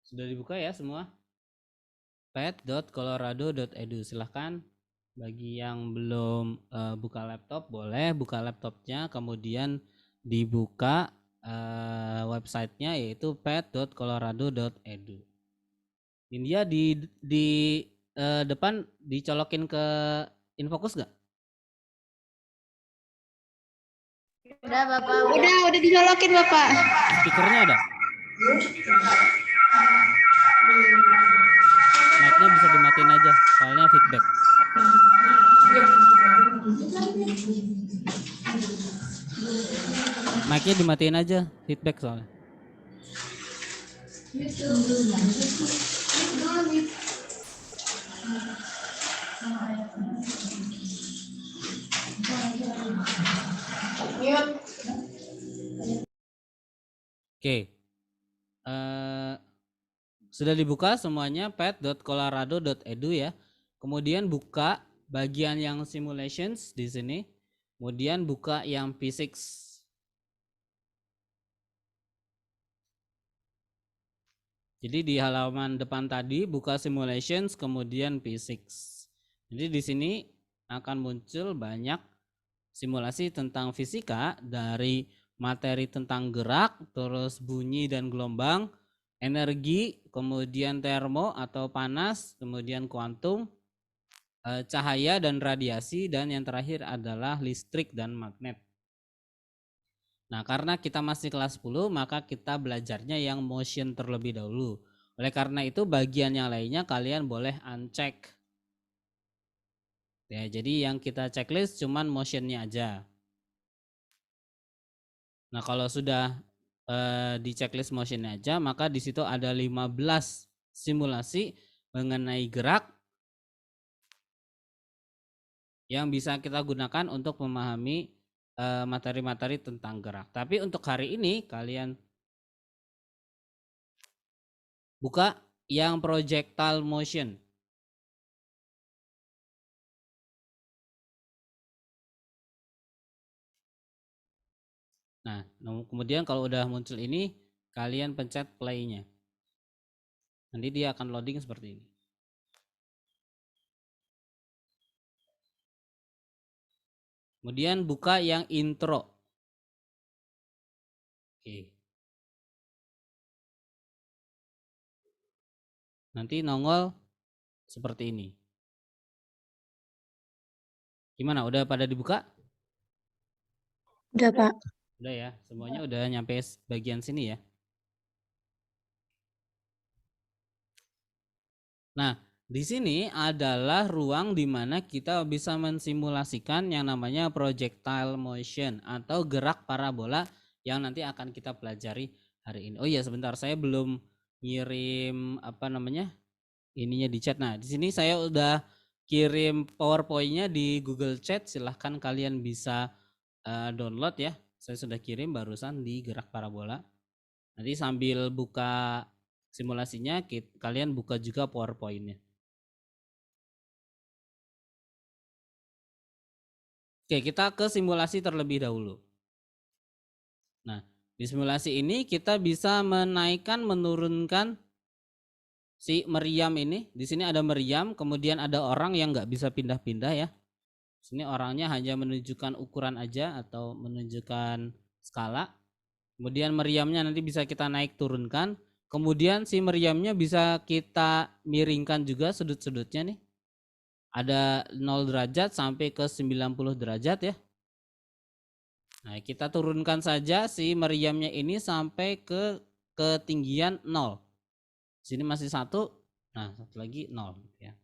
Sudah dibuka ya semua? pet.colorado.edu. Silahkan bagi yang belum buka laptop, boleh buka laptopnya, kemudian dibuka websitenya yaitu pet.colorado.edu. India di depan dicolokin ke Infocus nggak? Udah Bapak. Udah dicolokin Bapak. Speakernya ada? Mic-nya bisa dimatiin aja, soalnya feedback. Mic-nya dimatiin aja, feedback soalnya. Oke. Sudah dibuka semuanya pet.colorado.edu ya. Kemudian buka bagian yang simulations di sini. Kemudian buka yang physics. Jadi di halaman depan tadi buka simulations kemudian physics. Jadi di sini akan muncul banyak simulasi tentang fisika dari materi tentang gerak, terus bunyi dan gelombang, energi, kemudian termo atau panas, kemudian kuantum, cahaya dan radiasi, dan yang terakhir adalah listrik dan magnet. Nah, karena kita masih kelas 10, maka kita belajarnya yang motion terlebih dahulu. Oleh karena itu bagian yang lainnya kalian boleh uncheck. Ya, jadi yang kita checklist cuman motionnya aja. Nah, kalau sudah di checklist motionnya aja, maka di situ ada 15 simulasi mengenai gerak yang bisa kita gunakan untuk memahami materi-materi tentang gerak. Tapi untuk hari ini kalian buka yang projectile motion. Nah, kemudian kalau udah muncul ini, kalian pencet play-nya. Nanti dia akan loading seperti ini. Kemudian buka yang intro. Oke. Nanti nongol seperti ini. Gimana? Udah pada dibuka? Udah Pak. Udah ya, semuanya udah nyampe bagian sini ya. Nah, di sini adalah ruang di mana kita bisa mensimulasikan yang namanya projectile motion atau gerak parabola yang nanti akan kita pelajari hari ini. Oh iya, sebentar, saya belum ngirim ininya di chat. Nah, di sini saya udah kirim PowerPoint-nya di Google Chat. Silahkan kalian bisa download ya. Saya sudah kirim barusan di gerak parabola. Nanti sambil buka simulasinya, kalian buka juga PowerPoint-nya. Oke, kita ke simulasi terlebih dahulu. Nah, di simulasi ini kita bisa menaikkan, menurunkan si meriam ini. Di sini ada meriam, kemudian ada orang yang nggak bisa pindah-pindah ya. Sini orangnya hanya menunjukkan ukuran aja atau menunjukkan skala. Kemudian meriamnya nanti bisa kita naik turunkan. Kemudian si meriamnya bisa kita miringkan juga sudut-sudutnya nih. Ada 0 derajat sampai ke 90 derajat ya. Nah, kita turunkan saja si meriamnya ini sampai ke ketinggian 0. Sini masih 1. Nah, satu lagi 0 ya.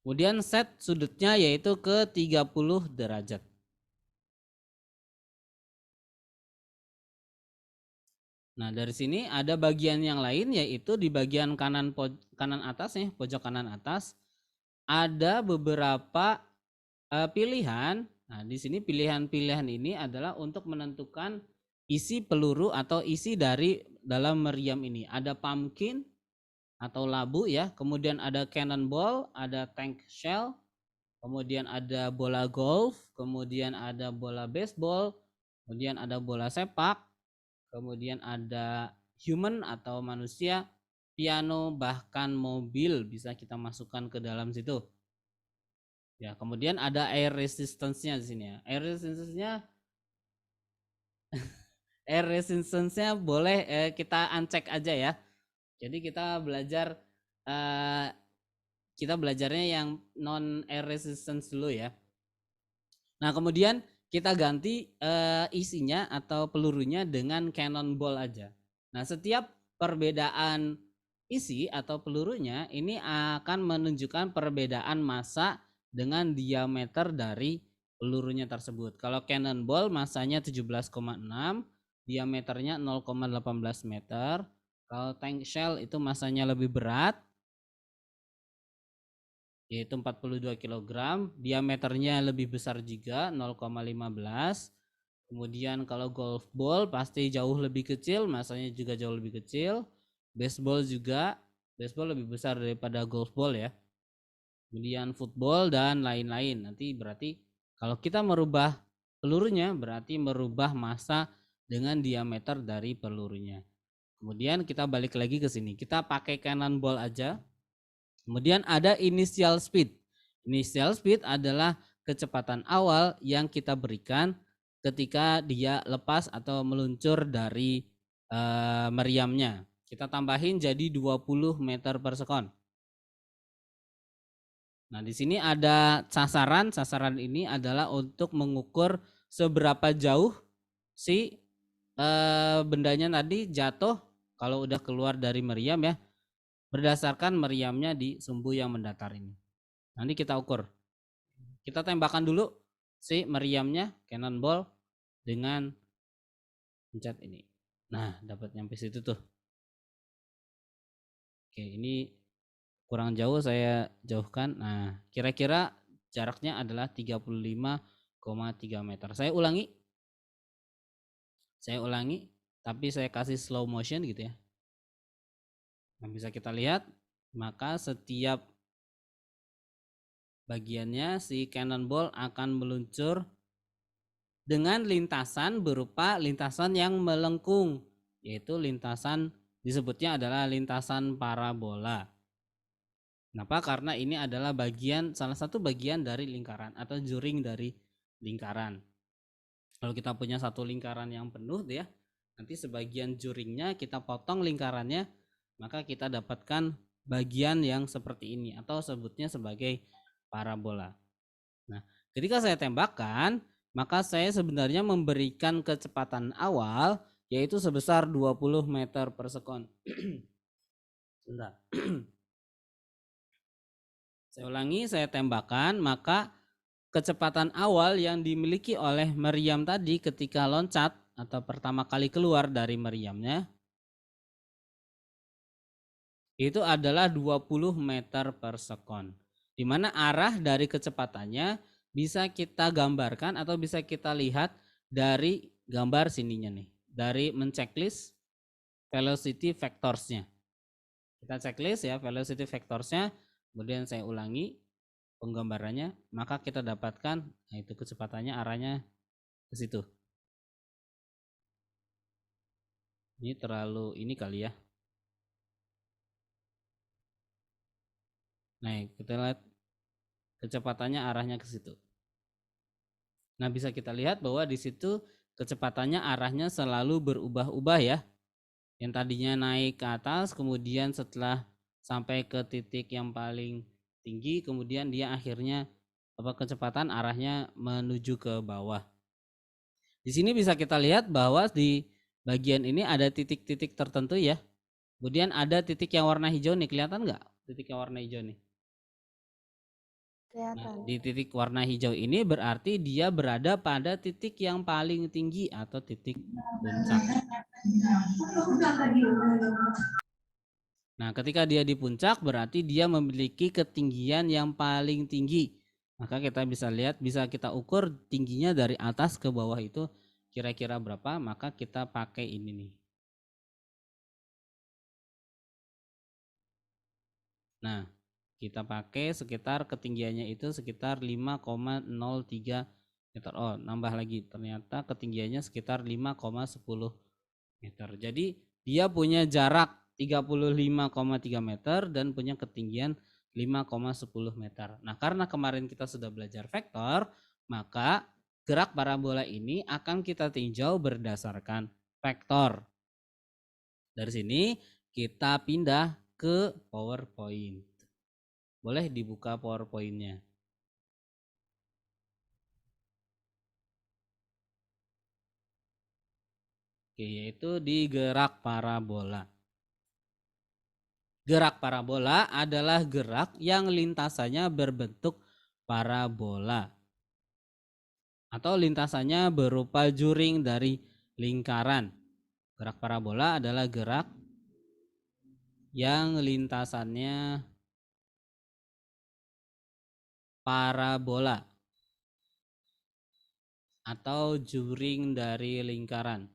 Kemudian set sudutnya yaitu ke 30 derajat. Nah, dari sini ada bagian yang lain yaitu di bagian kanan atas ya, pojok kanan atas ada beberapa pilihan. Nah, di sini pilihan-pilihan ini adalah untuk menentukan isi peluru atau isi dari dalam meriam ini. Ada pumpkin atau labu ya, kemudian ada cannonball, ada tank shell, kemudian ada bola golf, kemudian ada bola baseball, kemudian ada bola sepak, kemudian ada human atau manusia, piano, bahkan mobil bisa kita masukkan ke dalam situ. Ya, kemudian ada air resistance-nya di sini ya. Air resistance-nya boleh kita uncheck aja ya. Jadi kita belajarnya yang non air resistance dulu ya. Nah, kemudian kita ganti isinya atau pelurunya dengan cannonball aja. Nah, setiap perbedaan isi atau pelurunya ini akan menunjukkan perbedaan massa dengan diameter dari pelurunya tersebut. Kalau cannonball massanya 17,6, diameternya 0,18 meter. Kalau tank shell itu massanya lebih berat, yaitu 42 kg, diameternya lebih besar juga 0,15. Kemudian kalau golf ball pasti jauh lebih kecil, massanya juga jauh lebih kecil. Baseball juga, baseball lebih besar daripada golf ball ya. Kemudian football dan lain-lain. Nanti berarti kalau kita merubah pelurunya berarti merubah massa dengan diameter dari pelurunya. Kemudian kita balik lagi ke sini. Kita pakai cannonball aja. Kemudian ada initial speed. Initial speed adalah kecepatan awal yang kita berikan ketika dia lepas atau meluncur dari meriamnya. Kita tambahin jadi 20 meter per sekon. Nah, di sini ada sasaran. Sasaran ini adalah untuk mengukur seberapa jauh si bendanya tadi jatuh kalau udah keluar dari meriam ya, berdasarkan meriamnya di sumbu yang mendatar ini. Nanti kita ukur. Kita tembakan dulu si meriamnya cannonball dengan pencet ini. Nah, dapat nyampe situ tuh. Oke, ini kurang jauh saya jauhkan. Nah, kira-kira jaraknya adalah 35,3 meter. Saya ulangi, tapi saya kasih slow motion gitu ya. Nah, bisa kita lihat, maka setiap bagiannya si cannonball akan meluncur dengan lintasan berupa lintasan yang melengkung, yaitu lintasan disebutnya adalah lintasan parabola. Kenapa? Karena ini adalah salah satu bagian dari lingkaran atau juring dari lingkaran. Kalau kita punya satu lingkaran yang penuh ya, nanti sebagian juringnya kita potong lingkarannya, maka kita dapatkan bagian yang seperti ini atau sebutnya sebagai parabola. Nah, ketika saya tembakkan, maka saya sebenarnya memberikan kecepatan awal yaitu sebesar 20 meter per sekon. Sebentar. Saya ulangi, saya tembakkan, maka kecepatan awal yang dimiliki oleh meriam tadi ketika loncat atau pertama kali keluar dari meriamnya itu adalah 20 meter per sekon. Di mana arah dari kecepatannya bisa kita gambarkan atau bisa kita lihat dari gambar sininya nih. Dari menceklis velocity vectorsnya. Kita checklist ya velocity vectorsnya, kemudian saya ulangi penggambarannya, maka kita dapatkan nah itu kecepatannya arahnya ke situ. Ini terlalu ini kali ya. Nah, kita lihat kecepatannya arahnya ke situ. Nah, bisa kita lihat bahwa di situ kecepatannya arahnya selalu berubah-ubah ya. Yang tadinya naik ke atas, kemudian setelah sampai ke titik yang paling tinggi, kemudian dia akhirnya kecepatan arahnya menuju ke bawah. Di sini bisa kita lihat bahwa di bagian ini ada titik-titik tertentu ya. Kemudian ada titik yang warna hijau nih, kelihatan nggak titik yang warna hijau nih? Nah, di titik warna hijau ini berarti dia berada pada titik yang paling tinggi atau titik puncak. Nah, ketika dia di puncak berarti dia memiliki ketinggian yang paling tinggi. Maka kita bisa lihat, bisa kita ukur tingginya dari atas ke bawah itu kira-kira berapa, maka kita pakai ini nih. Nah, kita pakai sekitar ketinggiannya itu sekitar 5,03 meter. Oh, nambah lagi. Ternyata ketinggiannya sekitar 5,10 meter. Jadi dia punya jarak 35,3 meter dan punya ketinggian 5,10 meter. Nah, karena kemarin kita sudah belajar vektor, maka gerak parabola ini akan kita tinjau berdasarkan vektor. Dari sini kita pindah ke PowerPoint. Boleh dibuka PowerPoint-nya. Oke, yaitu di gerak parabola. Gerak parabola adalah gerak yang lintasannya berbentuk parabola atau lintasannya berupa juring dari lingkaran. Gerak parabola adalah gerak yang lintasannya parabola atau juring dari lingkaran.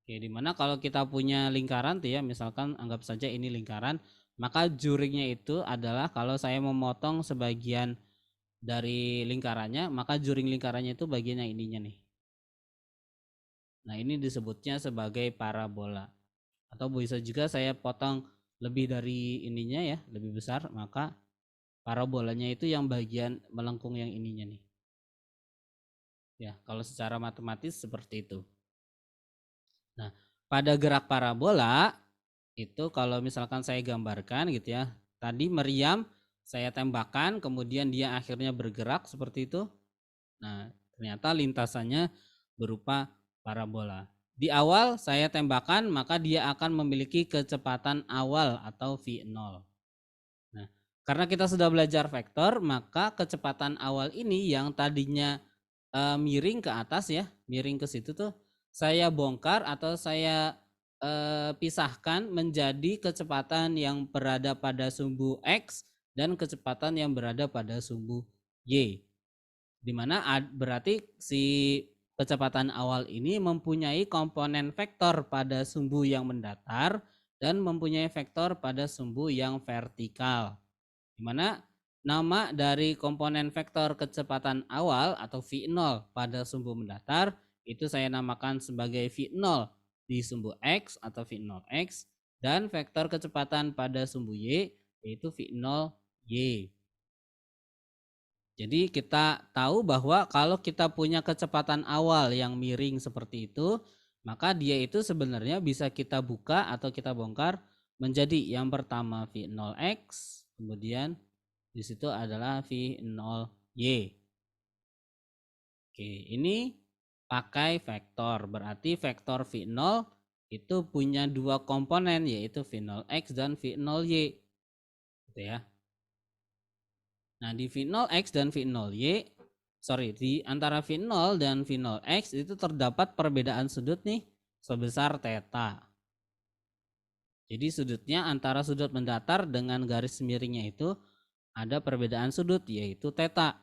Oke, dimana kalau kita punya lingkaran tuh ya, misalkan anggap saja ini lingkaran, maka juringnya itu adalah kalau saya memotong sebagian dari lingkarannya, maka juring lingkarannya itu bagian yang ininya nih. Nah, ini disebutnya sebagai parabola. Atau bisa juga saya potong lebih dari ininya ya, lebih besar, maka parabolanya itu yang bagian melengkung yang ininya nih. Ya, kalau secara matematis seperti itu. Nah, pada gerak parabola itu kalau misalkan saya gambarkan gitu ya. Tadi meriam saya tembakkan, kemudian dia akhirnya bergerak seperti itu. Nah, ternyata lintasannya berupa parabola. Di awal saya tembakkan, maka dia akan memiliki kecepatan awal atau V0. Nah, karena kita sudah belajar vektor, maka kecepatan awal ini yang tadinya miring ke atas ya, miring ke situ tuh saya bongkar atau saya pisahkan menjadi kecepatan yang berada pada sumbu X dan kecepatan yang berada pada sumbu Y. Dimana berarti si kecepatan awal ini mempunyai komponen vektor pada sumbu yang mendatar dan mempunyai vektor pada sumbu yang vertikal. Dimana nama dari komponen vektor kecepatan awal atau V0 pada sumbu mendatar itu saya namakan sebagai V0 di sumbu X atau V0X dan vektor kecepatan pada sumbu Y yaitu V0Y. Jadi kita tahu bahwa kalau kita punya kecepatan awal yang miring seperti itu, maka dia itu sebenarnya bisa kita buka atau kita bongkar menjadi yang pertama V0X, kemudian di situ adalah V0Y. Oke, ini pakai vektor. Berarti vektor V0 itu punya dua komponen yaitu V0X dan V0Y. Gitu ya. Nah, di V0X dan V0Y, di antara V0 dan V0X itu terdapat perbedaan sudut nih sebesar theta. Jadi sudutnya antara sudut mendatar dengan garis miringnya itu ada perbedaan sudut yaitu theta.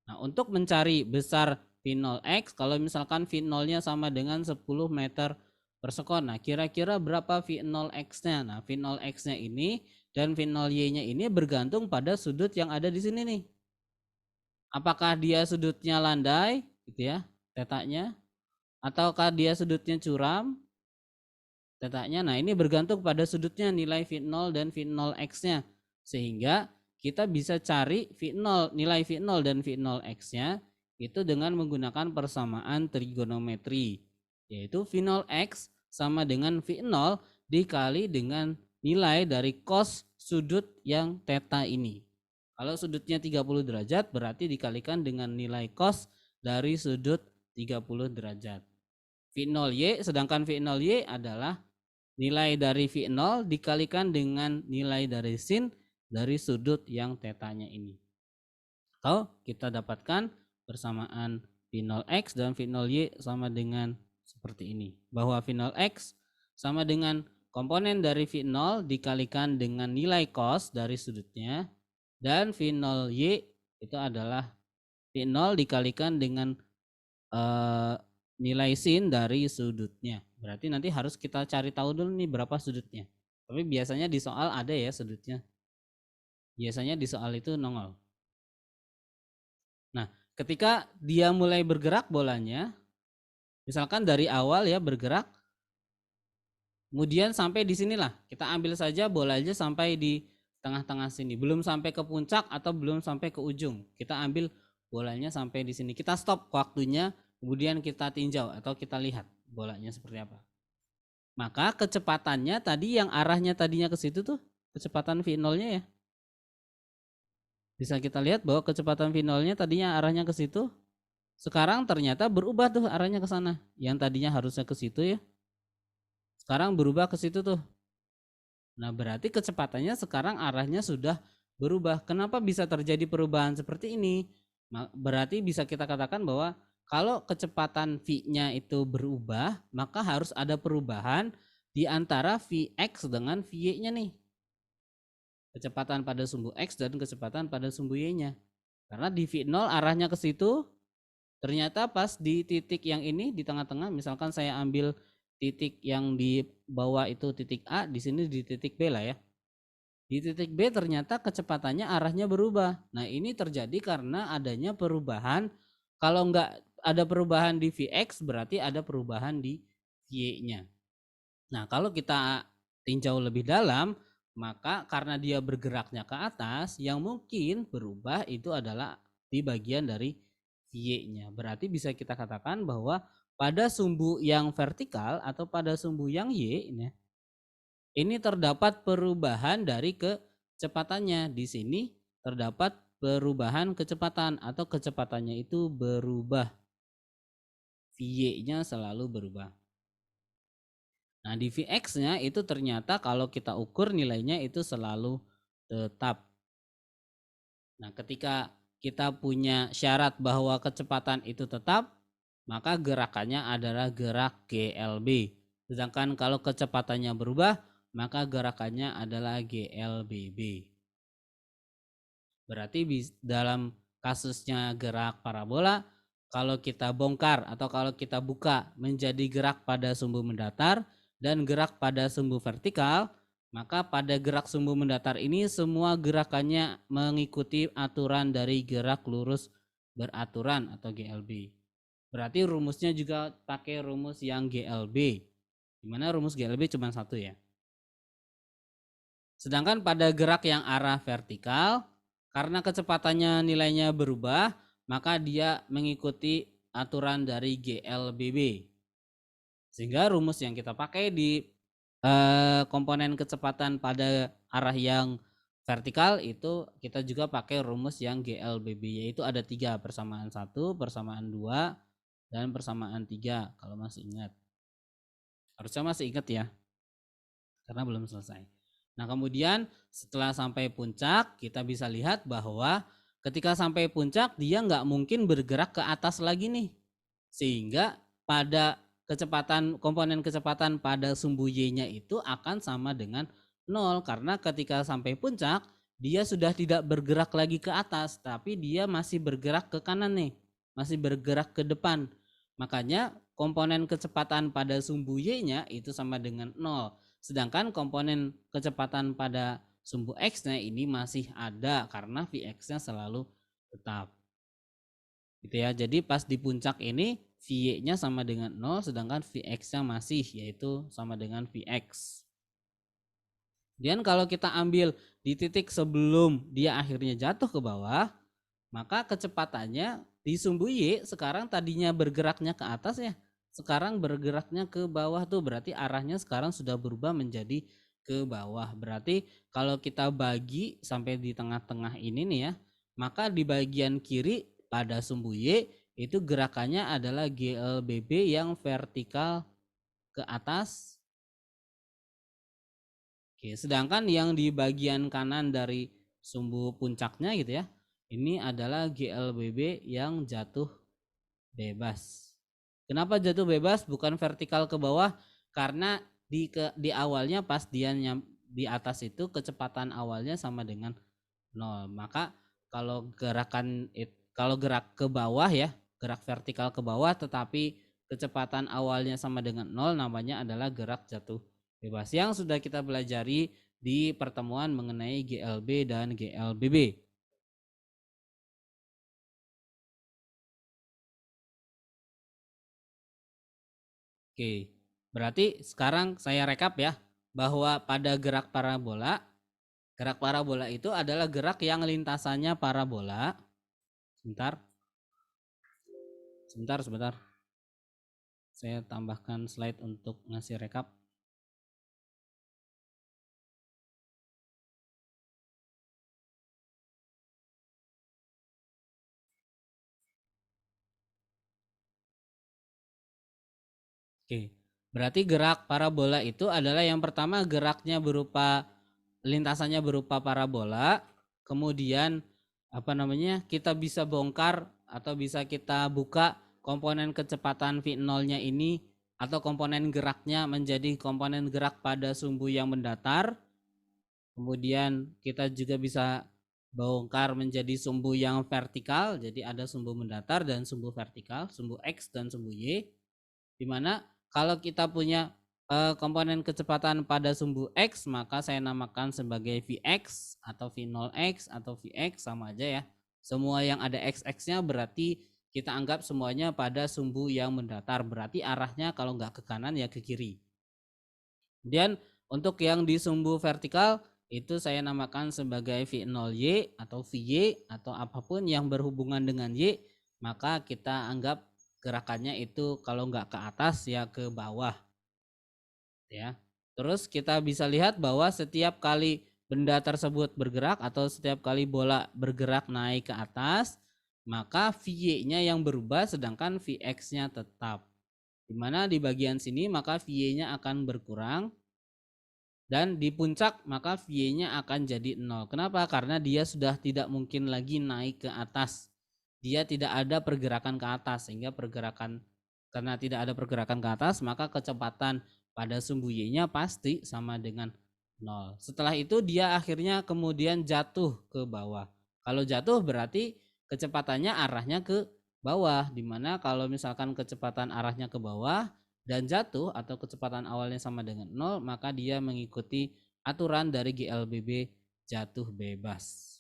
Nah, untuk mencari besar V0X, kalau misalkan V0-nya sama dengan 10 meter per sekon. Nah, kira-kira berapa V0X-nya? Nah, V0X-nya ini dan V0Y-nya ini bergantung pada sudut yang ada di sini nih. Apakah dia sudutnya landai gitu ya, tetanya, ataukah dia sudutnya curam, tetanya. Nah, ini bergantung pada sudutnya nilai V0 dan V0X-nya. Sehingga kita bisa cari V0, nilai V0 dan V0X-nya itu dengan menggunakan persamaan trigonometri, yaitu V0X sama dengan V0 dikali dengan nilai dari cos sudut yang theta ini. Kalau sudutnya 30 derajat berarti dikalikan dengan nilai cos dari sudut 30 derajat. V0Y sedangkan V0Y adalah nilai dari V0 dikalikan dengan nilai dari sin dari sudut yang tetanya ini. Atau kita dapatkan persamaan V0X dan V0Y sama dengan seperti ini. Bahwa V0X sama dengan komponen dari V0 dikalikan dengan nilai cos dari sudutnya. Dan V0Y itu adalah V0 dikalikan dengan nilai sin dari sudutnya. Berarti nanti harus kita cari tahu dulu nih berapa sudutnya. Tapi biasanya di soal ada ya sudutnya. Biasanya di soal itu nongol. Nah, ketika dia mulai bergerak bolanya, Misalkan dari awal ya bergerak, kemudian sampai di sinilah. Kita ambil saja bolanya sampai di tengah-tengah sini. Belum sampai ke puncak atau belum sampai ke ujung. Kita ambil bolanya sampai di sini. Kita stop waktunya, kemudian kita tinjau atau kita lihat bolanya seperti apa. Maka kecepatannya tadi yang arahnya tadinya ke situ tuh, kecepatan V0-nya ya. Bisa kita lihat bahwa kecepatan V0-nya tadinya arahnya ke situ. Sekarang ternyata berubah tuh arahnya ke sana. Yang tadinya harusnya ke situ ya. Sekarang berubah ke situ tuh. Nah, berarti kecepatannya sekarang arahnya sudah berubah. Kenapa bisa terjadi perubahan seperti ini? Berarti bisa kita katakan bahwa kalau kecepatan V-nya itu berubah, maka harus ada perubahan di antara Vx dengan Vy-nya nih. Kecepatan pada sumbu X dan kecepatan pada sumbu Y-nya. Karena di V0 arahnya ke situ, ternyata pas di titik yang ini di tengah-tengah, misalkan saya ambil titik yang di bawah itu titik A, di sini di titik B lah ya. Di titik B ternyata kecepatannya arahnya berubah. Nah, ini terjadi karena adanya perubahan. Kalau enggak ada perubahan di Vx, berarti ada perubahan di Y-nya. Nah, kalau kita tinjau lebih dalam, maka karena dia bergeraknya ke atas, yang mungkin berubah itu adalah di bagian dari Y-nya. Berarti bisa kita katakan bahwa pada sumbu yang vertikal atau pada sumbu yang Y ini terdapat perubahan dari kecepatannya. Di sini terdapat perubahan kecepatan atau kecepatannya itu berubah. Vy-nya selalu berubah. Nah, di Vx-nya itu ternyata kalau kita ukur nilainya itu selalu tetap. Nah, ketika kita punya syarat bahwa kecepatan itu tetap, maka gerakannya adalah gerak GLB. Sedangkan kalau kecepatannya berubah, maka gerakannya adalah GLBB. Berarti dalam kasusnya gerak parabola, kalau kita bongkar atau kalau kita buka menjadi gerak pada sumbu mendatar dan gerak pada sumbu vertikal, maka pada gerak sumbu mendatar ini semua gerakannya mengikuti aturan dari gerak lurus beraturan atau GLB. Berarti rumusnya juga pakai rumus yang GLB. Dimana rumus GLB cuma satu ya. Sedangkan pada gerak yang arah vertikal, karena kecepatannya nilainya berubah, maka dia mengikuti aturan dari GLBB. Sehingga rumus yang kita pakai di komponen kecepatan pada arah yang vertikal itu kita juga pakai rumus yang GLBB, yaitu ada 3, persamaan 1, persamaan 2, dan persamaan 3 kalau masih ingat. Harusnya masih ingat ya, karena belum selesai. Nah, kemudian setelah sampai puncak kita bisa lihat bahwa ketika sampai puncak dia nggak mungkin bergerak ke atas lagi nih. Sehingga pada komponen kecepatan pada sumbu Y-nya itu akan sama dengan 0 karena ketika sampai puncak dia sudah tidak bergerak lagi ke atas tapi dia masih bergerak ke kanan nih. Masih bergerak ke depan. Makanya komponen kecepatan pada sumbu Y-nya itu sama dengan 0. Sedangkan komponen kecepatan pada sumbu X-nya ini masih ada karena Vx-nya selalu tetap. Gitu ya. Jadi pas di puncak ini Vy-nya sama dengan 0 sedangkan Vx-nya masih yaitu sama dengan Vx. Dan kalau kita ambil di titik sebelum dia akhirnya jatuh ke bawah, maka kecepatannya di sumbu Y sekarang tadinya bergeraknya ke atas ya. Sekarang bergeraknya ke bawah tuh berarti arahnya sekarang sudah berubah menjadi ke bawah. Berarti kalau kita bagi sampai di tengah-tengah ini nih ya, maka di bagian kiri pada sumbu Y itu gerakannya adalah GLBB yang vertikal ke atas. Oke, sedangkan yang di bagian kanan dari sumbu puncaknya gitu ya, ini adalah GLBB yang jatuh bebas. Kenapa jatuh bebas bukan vertikal ke bawah? Karena di awalnya pas dia di atas itu kecepatan awalnya sama dengan 0. Maka kalau gerak ke bawah ya, gerak vertikal ke bawah tetapi kecepatan awalnya sama dengan 0 namanya adalah gerak jatuh bebas yang sudah kita pelajari di pertemuan mengenai GLB dan GLBB. Oke, berarti sekarang saya rekap ya, bahwa pada gerak parabola itu adalah gerak yang lintasannya parabola. Sebentar. Saya tambahkan slide untuk ngasih rekap. Oke, berarti gerak parabola itu adalah yang pertama geraknya berupa lintasannya berupa parabola, kemudian kita bisa bongkar atau bisa kita buka komponen kecepatan V0-nya ini atau komponen geraknya menjadi komponen gerak pada sumbu yang mendatar. Kemudian kita juga bisa bongkar menjadi sumbu yang vertikal, jadi ada sumbu mendatar dan sumbu vertikal, sumbu X dan sumbu Y, di mana kalau kita punya komponen kecepatan pada sumbu X, maka saya namakan sebagai Vx atau V0x atau Vx, sama aja ya. Semua yang ada X-nya berarti kita anggap semuanya pada sumbu yang mendatar, berarti arahnya kalau nggak ke kanan ya ke kiri. Kemudian untuk yang di sumbu vertikal itu saya namakan sebagai V0y atau Vy atau apapun yang berhubungan dengan Y, maka kita anggap gerakannya itu kalau nggak ke atas ya ke bawah ya. Terus kita bisa lihat bahwa setiap kali benda tersebut bergerak atau setiap kali bola bergerak naik ke atas, maka Vy-nya yang berubah sedangkan Vx-nya tetap. Dimana di bagian sini maka Vy-nya akan berkurang dan di puncak maka Vy-nya akan jadi 0. Kenapa? Karena dia sudah tidak mungkin lagi naik ke atas. Dia tidak ada pergerakan ke atas, sehingga karena tidak ada pergerakan ke atas maka kecepatan pada sumbu Y-nya pasti sama dengan 0. Setelah itu dia akhirnya kemudian jatuh ke bawah. Kalau jatuh berarti kecepatannya arahnya ke bawah, dimana kalau misalkan kecepatan arahnya ke bawah dan jatuh atau kecepatan awalnya sama dengan 0, maka dia mengikuti aturan dari GLBB jatuh bebas.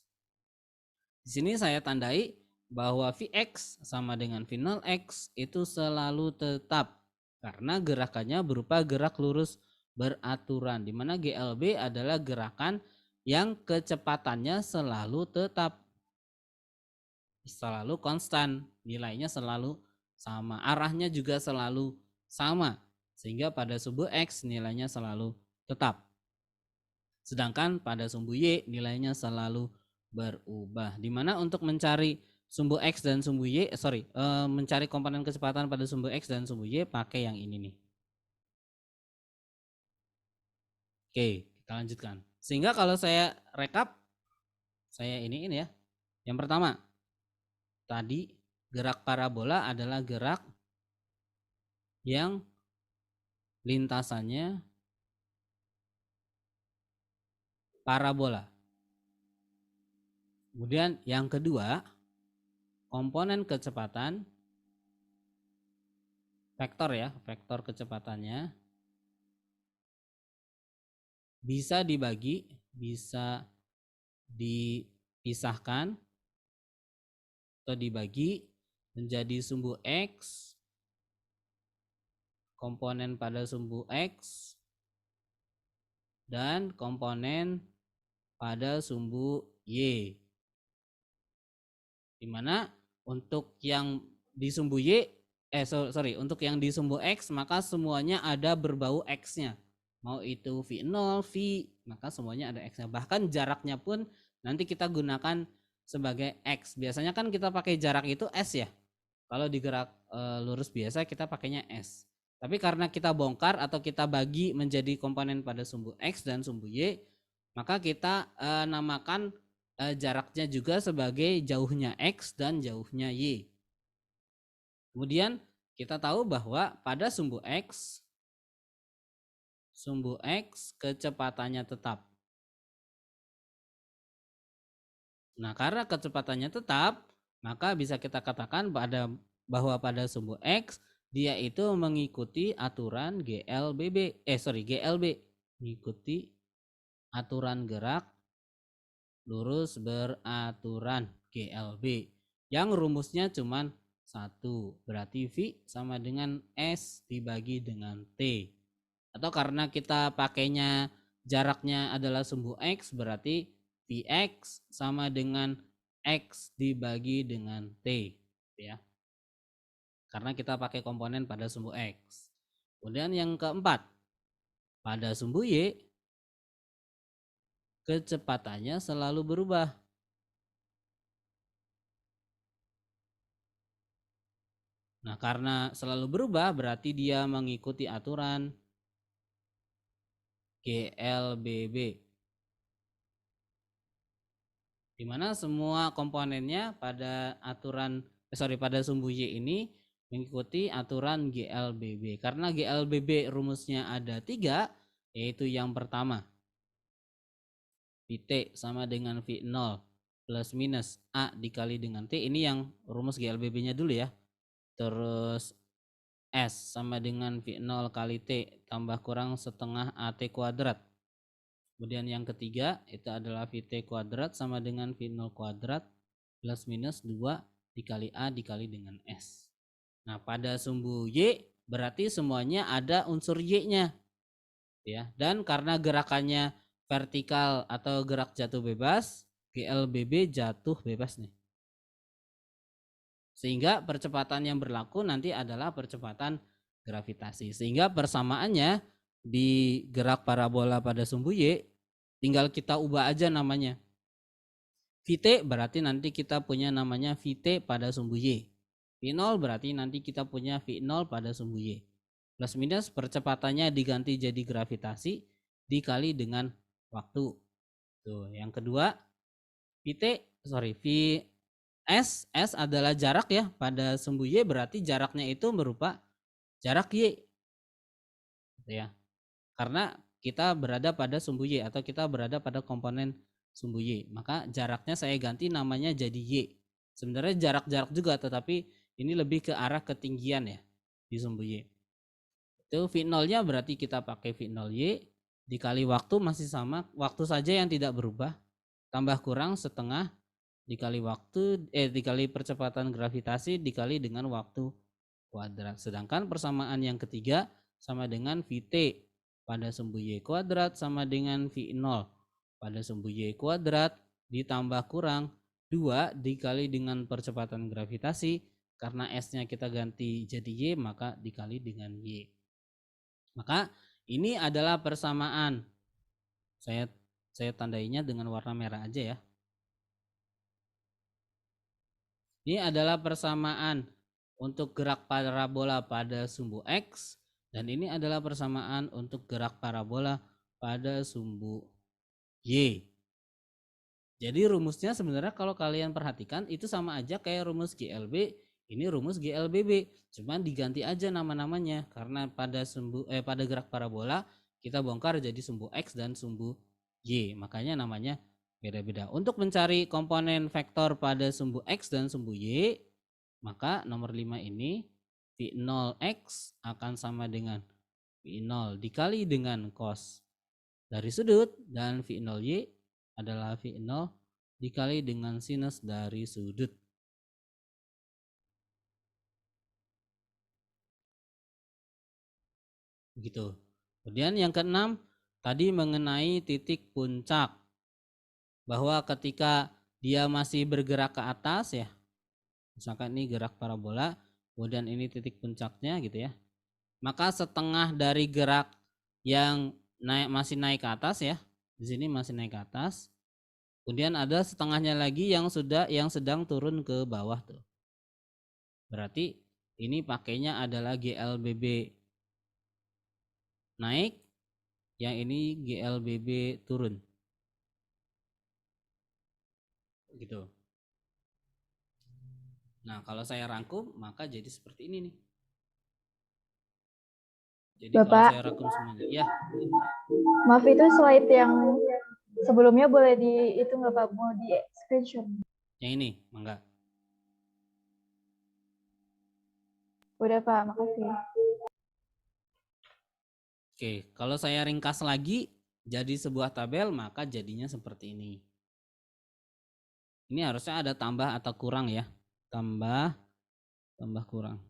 Di sini saya tandai bahwa Vx sama dengan V0x itu selalu tetap karena gerakannya berupa gerak lurus beraturan, di mana GLB adalah gerakan yang kecepatannya selalu tetap, selalu konstan, nilainya selalu sama, arahnya juga selalu sama, sehingga pada sumbu X nilainya selalu tetap. Sedangkan pada sumbu Y nilainya selalu berubah. Dimana untuk mencari sumbu X dan sumbu Y, mencari komponen kecepatan pada sumbu X dan sumbu Y pakai yang ini nih. Oke, kita lanjutkan. Sehingga kalau saya rekap, saya ini ya. Yang pertama, tadi gerak parabola adalah gerak yang lintasannya parabola. Kemudian yang kedua, komponen kecepatan vektor ya, vektor kecepatannya bisa dibagi, bisa dipisahkan atau dibagi menjadi sumbu X, komponen pada sumbu X, dan komponen pada sumbu Y. Dimana untuk yang di sumbu Y, untuk yang di sumbu X maka semuanya ada berbau X-nya. Mau itu V0, V, maka semuanya ada X-nya. Bahkan jaraknya pun nanti kita gunakan sebagai X. Biasanya kan kita pakai jarak itu S ya. Kalau di gerak lurus biasa kita pakainya S. Tapi karena kita bongkar atau kita bagi menjadi komponen pada sumbu X dan sumbu Y, maka kita namakan jaraknya juga sebagai jauhnya X dan jauhnya Y. Kemudian kita tahu bahwa pada sumbu X kecepatannya tetap. Nah, karena kecepatannya tetap, maka bisa kita katakan bahwa pada sumbu X dia itu mengikuti aturan GLB, mengikuti aturan gerak lurus beraturan GLB yang rumusnya cuman 1. Berarti V sama dengan S dibagi dengan T. Atau karena kita pakainya jaraknya adalah sumbu X, berarti Vx sama dengan X dibagi dengan T. Ya. Karena kita pakai komponen pada sumbu X. Kemudian yang keempat, pada sumbu Y, kecepatannya selalu berubah. Nah, karena selalu berubah berarti dia mengikuti aturan GLBB. Di mana semua komponennya pada pada sumbu Y ini mengikuti aturan GLBB. Karena GLBB rumusnya ada 3, yaitu yang pertama, Vt sama dengan V0 plus minus A dikali dengan T. Ini yang rumus GLBB-nya dulu ya. Terus S sama dengan V0 kali T tambah kurang setengah AT kuadrat. Kemudian yang ketiga itu adalah Vt kuadrat sama dengan V0 kuadrat plus minus 2 dikali A dikali dengan S. Nah, pada sumbu Y berarti semuanya ada unsur Y-nya. Ya, dan karena gerakannya vertikal atau gerak jatuh bebas, GLBB jatuh bebas nih. Sehingga percepatan yang berlaku nanti adalah percepatan gravitasi. Sehingga persamaannya di gerak parabola pada sumbu Y tinggal kita ubah aja namanya. Vt berarti nanti kita punya namanya Vt pada sumbu Y. V0 berarti nanti kita punya V0 pada sumbu Y. Plus minus percepatannya diganti jadi gravitasi dikali dengan waktu. Tuh, yang kedua S adalah jarak ya, pada sumbu Y berarti jaraknya itu berupa jarak Y. Ya. Karena kita berada pada sumbu Y atau kita berada pada komponen sumbu Y, maka jaraknya saya ganti namanya jadi Y. Sebenarnya jarak-jarak juga, tetapi ini lebih ke arah ketinggian ya di sumbu Y. Itu V0-nya berarti kita pakai V0Y dikali waktu masih sama, waktu saja yang tidak berubah, tambah kurang setengah dikali dikali percepatan gravitasi dikali dengan waktu kuadrat. Sedangkan persamaan yang ketiga sama dengan Vt pada sumbu Y kuadrat sama dengan V0 pada sumbu Y kuadrat ditambah kurang 2 dikali dengan percepatan gravitasi, karena S-nya kita ganti jadi Y maka dikali dengan Y. Maka ini adalah persamaan. Saya tandainya dengan warna merah aja ya. Ini adalah persamaan untuk gerak parabola pada sumbu X, dan ini adalah persamaan untuk gerak parabola pada sumbu Y. Jadi rumusnya sebenarnya kalau kalian perhatikan itu sama aja kayak rumus GLB, ini rumus GLBB, cuman diganti aja nama-namanya karena pada gerak parabola kita bongkar jadi sumbu X dan sumbu Y, makanya namanya beda-beda. Untuk mencari komponen vektor pada sumbu X dan sumbu Y, maka nomor 5 ini V0X akan sama dengan V0 dikali dengan cos dari sudut, dan V0Y adalah V0 dikali dengan sinus dari sudut. Begitu. Kemudian yang keenam tadi mengenai titik puncak, bahwa ketika dia masih bergerak ke atas ya, misalkan ini gerak parabola, kemudian ini titik puncaknya gitu ya, maka setengah dari gerak yang masih naik ke atas ya, di sini masih naik ke atas, kemudian ada setengahnya lagi yang sedang turun ke bawah tuh. Berarti ini pakainya adalah GLBB naik, yang ini GLBB turun. Gitu. Nah, kalau saya rangkum maka jadi seperti ini nih. Jadi Bapak, kalau saya rangkum semuanya, ya. Maaf itu slide yang sebelumnya boleh itu nggak Pak, mau di screenshot? Yang ini, mangga. Udah Pak, makasih. Oke, kalau saya ringkas lagi jadi sebuah tabel maka jadinya seperti ini. Ini harusnya ada tambah atau kurang ya. Tambah tambah kurang.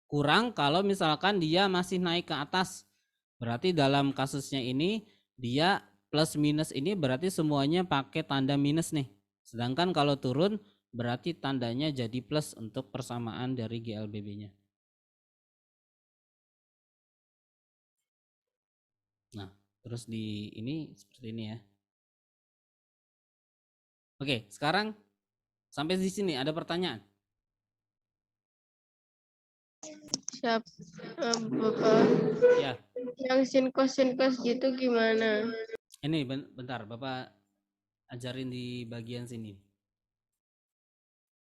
Kurang kalau misalkan dia masih naik ke atas. Berarti dalam kasusnya ini dia plus minus ini berarti semuanya pakai tanda minus nih. Sedangkan kalau turun berarti tandanya jadi plus untuk persamaan dari GLBB-nya. Nah, terus di ini seperti ini ya. Oke, sekarang sampai di sini ada pertanyaan? Siap, Bapak. Ya. Yang sin cos gitu gimana? Ini bentar, Bapak ajarin di bagian sini.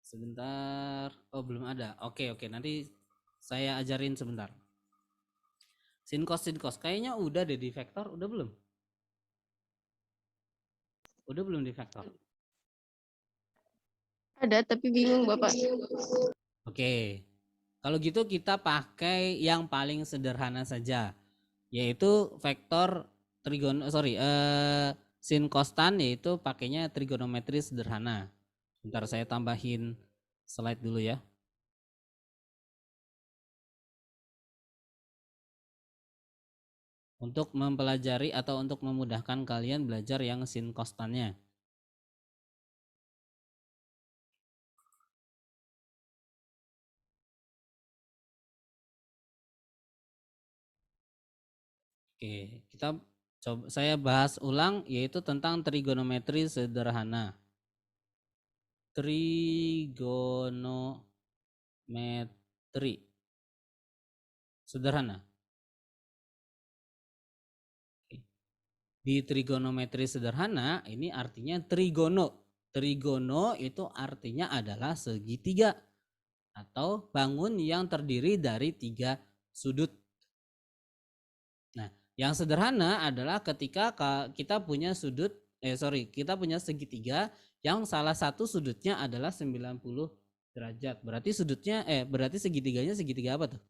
Sebentar. Oh, belum ada. Oke, nanti saya ajarin sebentar. Sin cos. Kayaknya udah deh di vektor, udah belum? Udah belum di vektor? Ada tapi bingung Bapak. Oke. Kalau gitu kita pakai yang paling sederhana saja, yaitu vektor sin costan, yaitu pakainya trigonometri sederhana. Bentar saya tambahin slide dulu ya. Untuk mempelajari atau untuk memudahkan kalian belajar yang sin costannya. Oke, kita coba saya bahas ulang yaitu tentang trigonometri sederhana. Trigonometri sederhana. Di trigonometri sederhana ini artinya trigono. Trigono itu artinya adalah segitiga atau bangun yang terdiri dari 3 sudut. Nah, yang sederhana adalah ketika kita punya kita punya segitiga yang salah satu sudutnya adalah 90 derajat. Berarti berarti segitiganya segitiga apa tuh?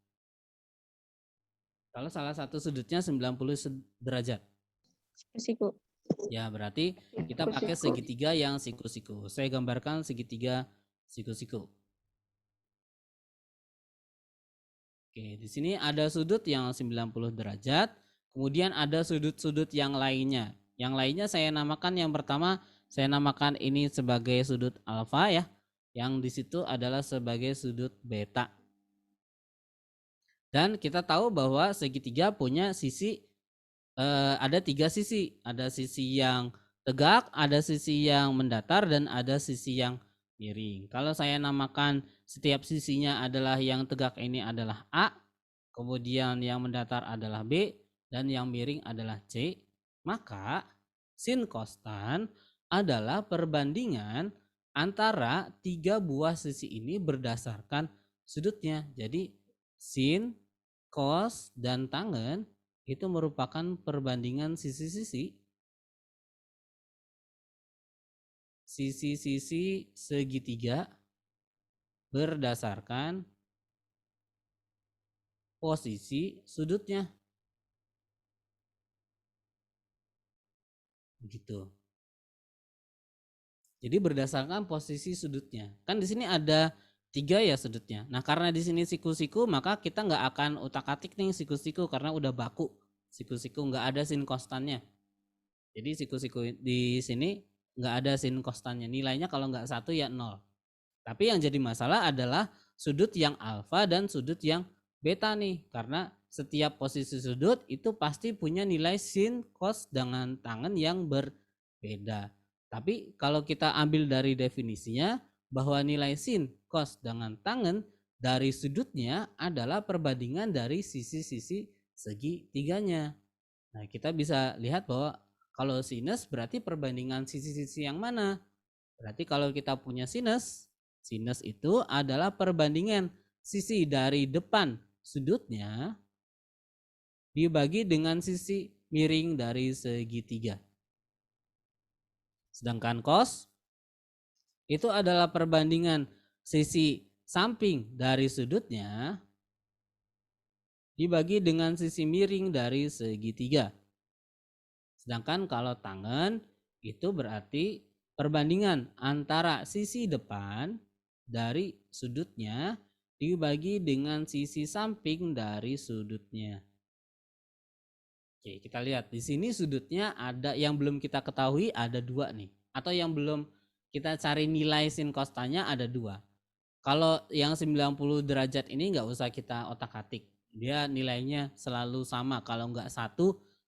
Kalau salah satu sudutnya 90 derajat. Siku. Ya, berarti kita pakai segitiga yang siku-siku. Saya gambarkan segitiga siku-siku. Oke, di sini ada sudut yang 90 derajat, kemudian ada sudut-sudut yang lainnya. Yang lainnya saya namakan, yang pertama saya namakan ini sebagai sudut alfa ya. Yang di situ adalah sebagai sudut beta. Dan kita tahu bahwa segitiga punya sisi ada 3 sisi. Ada sisi yang tegak, ada sisi yang mendatar, dan ada sisi yang miring. Kalau saya namakan setiap sisinya adalah yang tegak ini adalah A, kemudian yang mendatar adalah B, dan yang miring adalah C, maka sin kostan adalah perbandingan antara 3 buah sisi ini berdasarkan sudutnya. Jadi sin, cos, dan tangen itu merupakan perbandingan sisi-sisi segitiga berdasarkan posisi sudutnya. Begitu. Jadi berdasarkan posisi sudutnya. Kan di sini ada 3 ya sudutnya. Nah, karena di sini siku-siku, maka kita nggak akan utak-atik nih siku-siku karena udah baku. Siku-siku nggak ada sin kostannya. Jadi siku-siku di sini nggak ada sin kostannya. Nilainya kalau nggak 1 ya 0. Tapi yang jadi masalah adalah sudut yang alfa dan sudut yang beta nih. Karena setiap posisi sudut itu pasti punya nilai sin, cos dengan tangen yang berbeda. Tapi kalau kita ambil dari definisinya bahwa nilai sin, cos dengan tangen dari sudutnya adalah perbandingan dari sisi-sisi segitiganya. Nah, kita bisa lihat bahwa kalau sinus berarti perbandingan sisi-sisi yang mana? Berarti kalau kita punya sinus itu adalah perbandingan sisi dari depan sudutnya dibagi dengan sisi miring dari segitiga. Sedangkan cos itu adalah perbandingan sisi samping dari sudutnya dibagi dengan sisi miring dari segitiga. Sedangkan kalau tangen itu berarti perbandingan antara sisi depan dari sudutnya dibagi dengan sisi samping dari sudutnya. Oke, kita lihat di sini sudutnya ada yang belum kita ketahui ada 2 nih, atau yang belum kita cari nilai sin costanya ada 2. Kalau yang 90 derajat ini nggak usah kita otak-atik, dia nilainya selalu sama, kalau nggak 1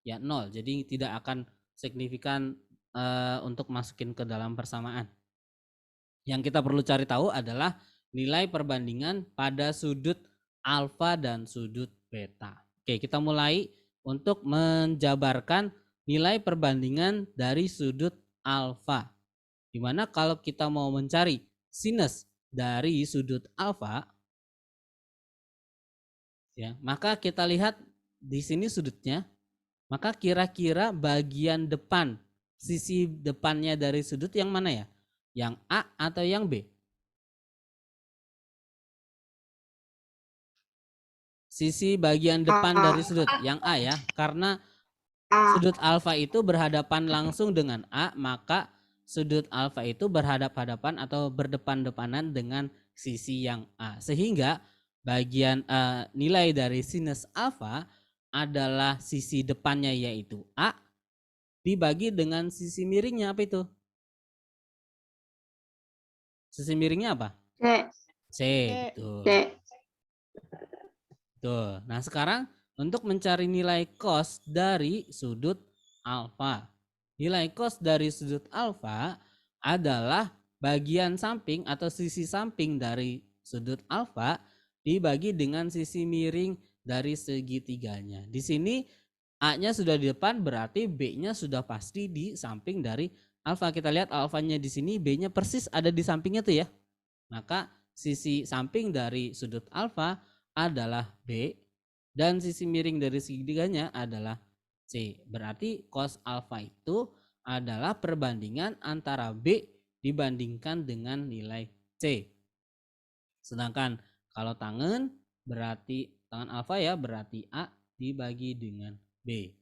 ya 0, jadi tidak akan signifikan untuk masukin ke dalam persamaan. Yang kita perlu cari tahu adalah nilai perbandingan pada sudut alfa dan sudut beta. Oke, kita mulai untuk menjabarkan nilai perbandingan dari sudut alfa. Dimana kalau kita mau mencari sinus dari sudut alfa, ya, maka kita lihat di sini sudutnya, maka kira-kira bagian depan, sisi depannya dari sudut yang mana ya? Yang A atau yang B? Sisi bagian depan dari sudut yang A ya, karena sudut alfa itu berhadapan langsung dengan A, maka sudut alfa itu berhadap-hadapan atau berdepan-depanan dengan sisi yang A. Sehingga bagian nilai dari sinus alfa adalah sisi depannya yaitu A dibagi dengan sisi miringnya apa itu? Sisi miringnya apa? C. Betul. Tuh. Nah, sekarang untuk mencari nilai cos dari sudut alfa. Nilai cos dari sudut alfa adalah bagian samping atau sisi samping dari sudut alfa dibagi dengan sisi miring dari segitiganya. Di sini A-nya sudah di depan, berarti B-nya sudah pasti di samping dari alfa. Kita lihat alfanya di sini, B-nya persis ada di sampingnya tuh ya. Maka sisi samping dari sudut alfa adalah B dan sisi miring dari segitiganya adalah C. Berarti cos alfa itu adalah perbandingan antara B dibandingkan dengan nilai C. Sedangkan kalau tangen berarti tangan alfa ya, berarti A dibagi dengan B.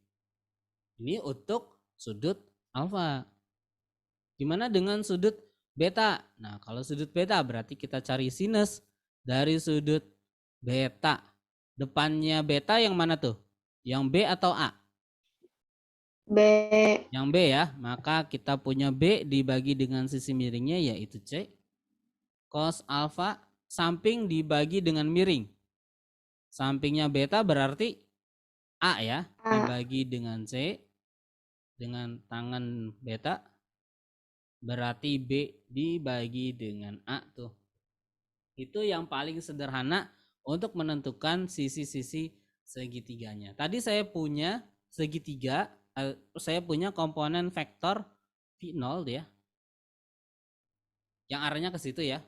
Ini untuk sudut alfa. Gimana dengan sudut beta? Nah, kalau sudut beta berarti kita cari sinus dari sudut beta. Depannya beta yang mana tuh? Yang B atau A? B. Yang B ya. Maka kita punya B dibagi dengan sisi miringnya yaitu C. Cos alfa samping dibagi dengan miring. Sampingnya beta berarti A ya. Dibagi dengan C. Dengan tangan beta. Berarti B dibagi dengan A tuh. Itu yang paling sederhana untuk menentukan sisi-sisi segitiganya. Tadi saya punya segitiga, saya punya komponen vektor V0 ya. Yang arahnya ke situ ya.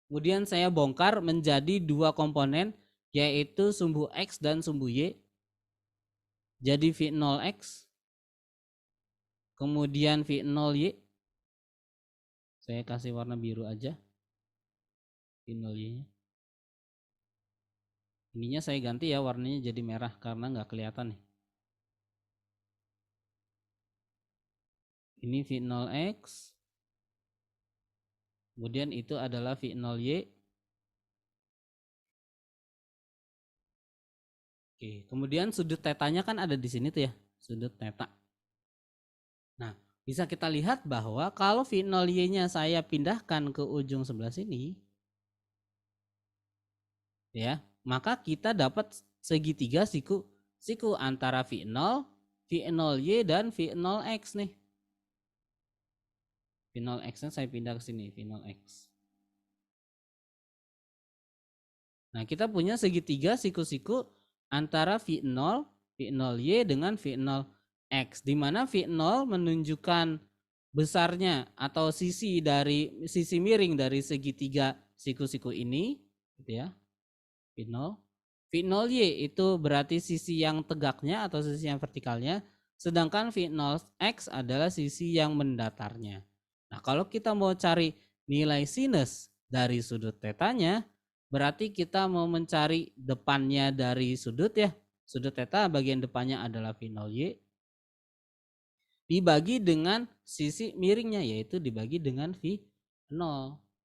Kemudian saya bongkar menjadi 2 komponen yaitu sumbu X dan sumbu Y. Jadi V0X. Kemudian V0Y. Saya kasih warna biru aja. V0Y-nya. Ininya saya ganti ya, warnanya jadi merah karena nggak kelihatan nih. Ini V0X. Kemudian itu adalah V0Y. Oke, kemudian sudut tetanya kan ada di sini tuh ya, sudut teta. Nah, bisa kita lihat bahwa kalau V0Y-nya saya pindahkan ke ujung sebelah sini, ya, maka kita dapat segitiga siku antara V0, V0Y dan V0X nih. V0X-nya saya pindah ke sini, V0X. Nah, kita punya segitiga siku-siku antara V0, V0Y dengan V0X, di mana V0 menunjukkan besarnya atau sisi miring dari segitiga siku-siku ini, gitu ya. V0. V0Y itu berarti sisi yang tegaknya atau sisi yang vertikalnya, sedangkan V0X adalah sisi yang mendatarnya. Nah, kalau kita mau cari nilai sinus dari sudut tetanya, berarti kita mau mencari depannya dari sudut ya. Sudut teta bagian depannya adalah V0Y. Dibagi dengan sisi miringnya yaitu dibagi dengan V0.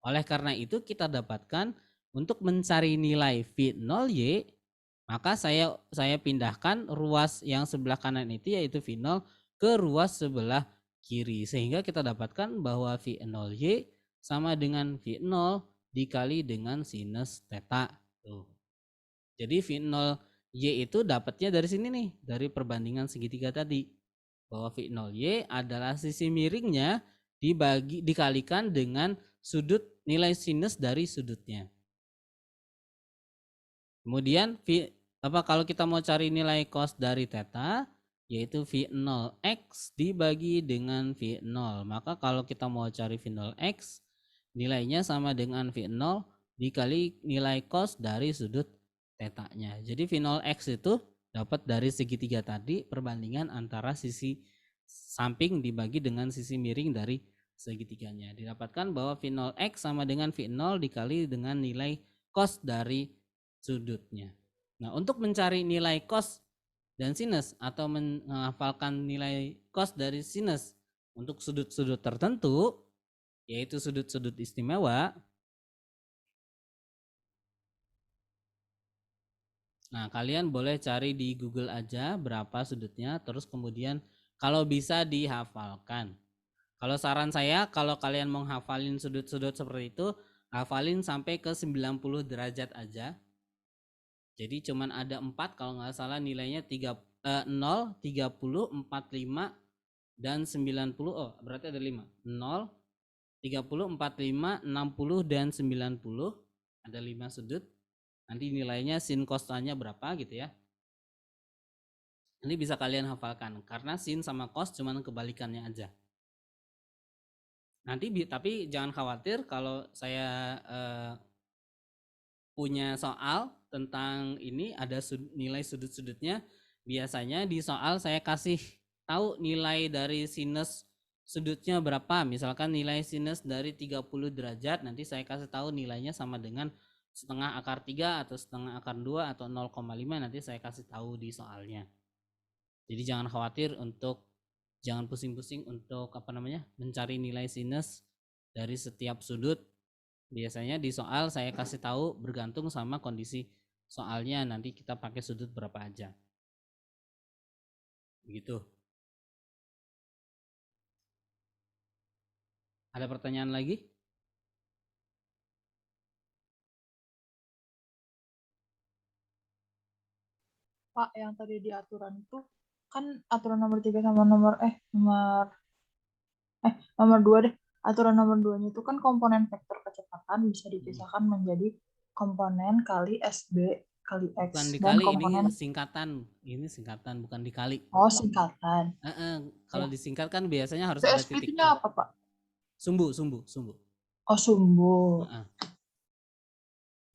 Oleh karena itu kita dapatkan untuk mencari nilai V0Y, maka saya pindahkan ruas yang sebelah kanan itu yaitu V0 ke ruas sebelah kiri. Sehingga kita dapatkan bahwa V0Y sama dengan V0 dikali dengan sinus theta. Tuh. Jadi V0Y itu dapatnya dari sini nih, dari perbandingan segitiga tadi. Bahwa V0Y adalah sisi miringnya dikalikan dengan sudut nilai sinus dari sudutnya. Kemudian kalau kita mau cari nilai cos dari theta, yaitu V0x dibagi dengan V0. Maka kalau kita mau cari V0x, nilainya sama dengan V0 dikali nilai cos dari sudut theta-nya. Jadi V0x itu dapat dari segitiga tadi, perbandingan antara sisi samping dibagi dengan sisi miring dari segitiganya. Didapatkan bahwa V0x sama dengan V0 dikali dengan nilai cos dari sudutnya. Nah, untuk mencari nilai cos dan sinus atau menghafalkan nilai cos dari sinus untuk sudut-sudut tertentu, yaitu sudut-sudut istimewa. Nah, kalian boleh cari di Google aja berapa sudutnya, terus kemudian kalau bisa dihafalkan. Kalau saran saya, kalau kalian mau hafalin sudut-sudut seperti itu, hafalin sampai ke 90 derajat aja. Jadi cuman ada 4 kalau nggak salah nilainya 0, 30, 45 dan 90. Oh, berarti ada 5. 0, 30, 45, 60 dan 90. Ada 5 sudut. Nanti nilainya sin cos-nya berapa gitu ya. Ini bisa kalian hafalkan karena sin sama cos cuman kebalikannya aja. Nanti tapi jangan khawatir kalau saya punya soal tentang ini ada nilai sudut-sudutnya. Biasanya di soal saya kasih tahu nilai dari sinus sudutnya berapa. Misalkan nilai sinus dari 30 derajat, nanti saya kasih tahu nilainya sama dengan setengah akar 3 atau setengah akar 2 atau 0,5, nanti saya kasih tahu di soalnya. Jadi jangan khawatir jangan pusing-pusing untuk mencari nilai sinus dari setiap sudut. Biasanya di soal saya kasih tahu bergantung sama kondisi soalnya, nanti kita pakai sudut berapa aja. Begitu. Ada pertanyaan lagi? Pak, yang tadi di aturan itu kan aturan nomor 3 sama nomor 2 deh. Aturan nomor 2-nya itu kan komponen vektor kecepatan bisa dipisahkan menjadi komponen kali SB kali X. Bukan Dan dikali, komponen ini singkatan bukan dikali. Oh, singkatan. Kalau disingkatkan biasanya harus Itu ada SB titik. nya apa, Pak? Sumbu. Oh, sumbu.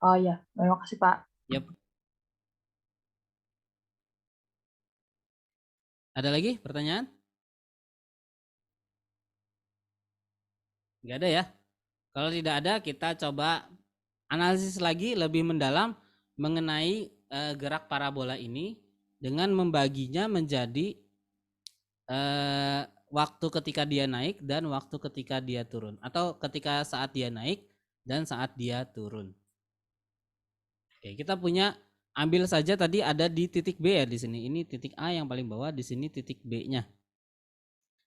Oh ya, terima kasih, Pak. Yap. Ada lagi pertanyaan? Nggak ada ya? Kalau tidak ada, kita coba analisis lagi lebih mendalam mengenai gerak parabola ini dengan membaginya menjadi waktu ketika dia naik dan waktu ketika dia turun, atau ketika saat dia naik dan saat dia turun. Oke, kita ambil saja tadi ada di titik B ya di sini. Ini titik A yang paling bawah, di sini titik B-nya.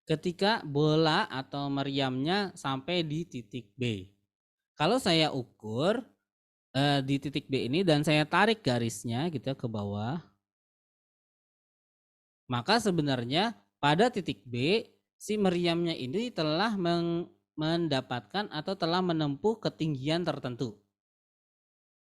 Ketika bola atau meriamnya sampai di titik B. Kalau saya ukur di titik B ini dan saya tarik garisnya gitu ke bawah, maka sebenarnya pada titik B si meriamnya ini telah mendapatkan atau telah menempuh ketinggian tertentu.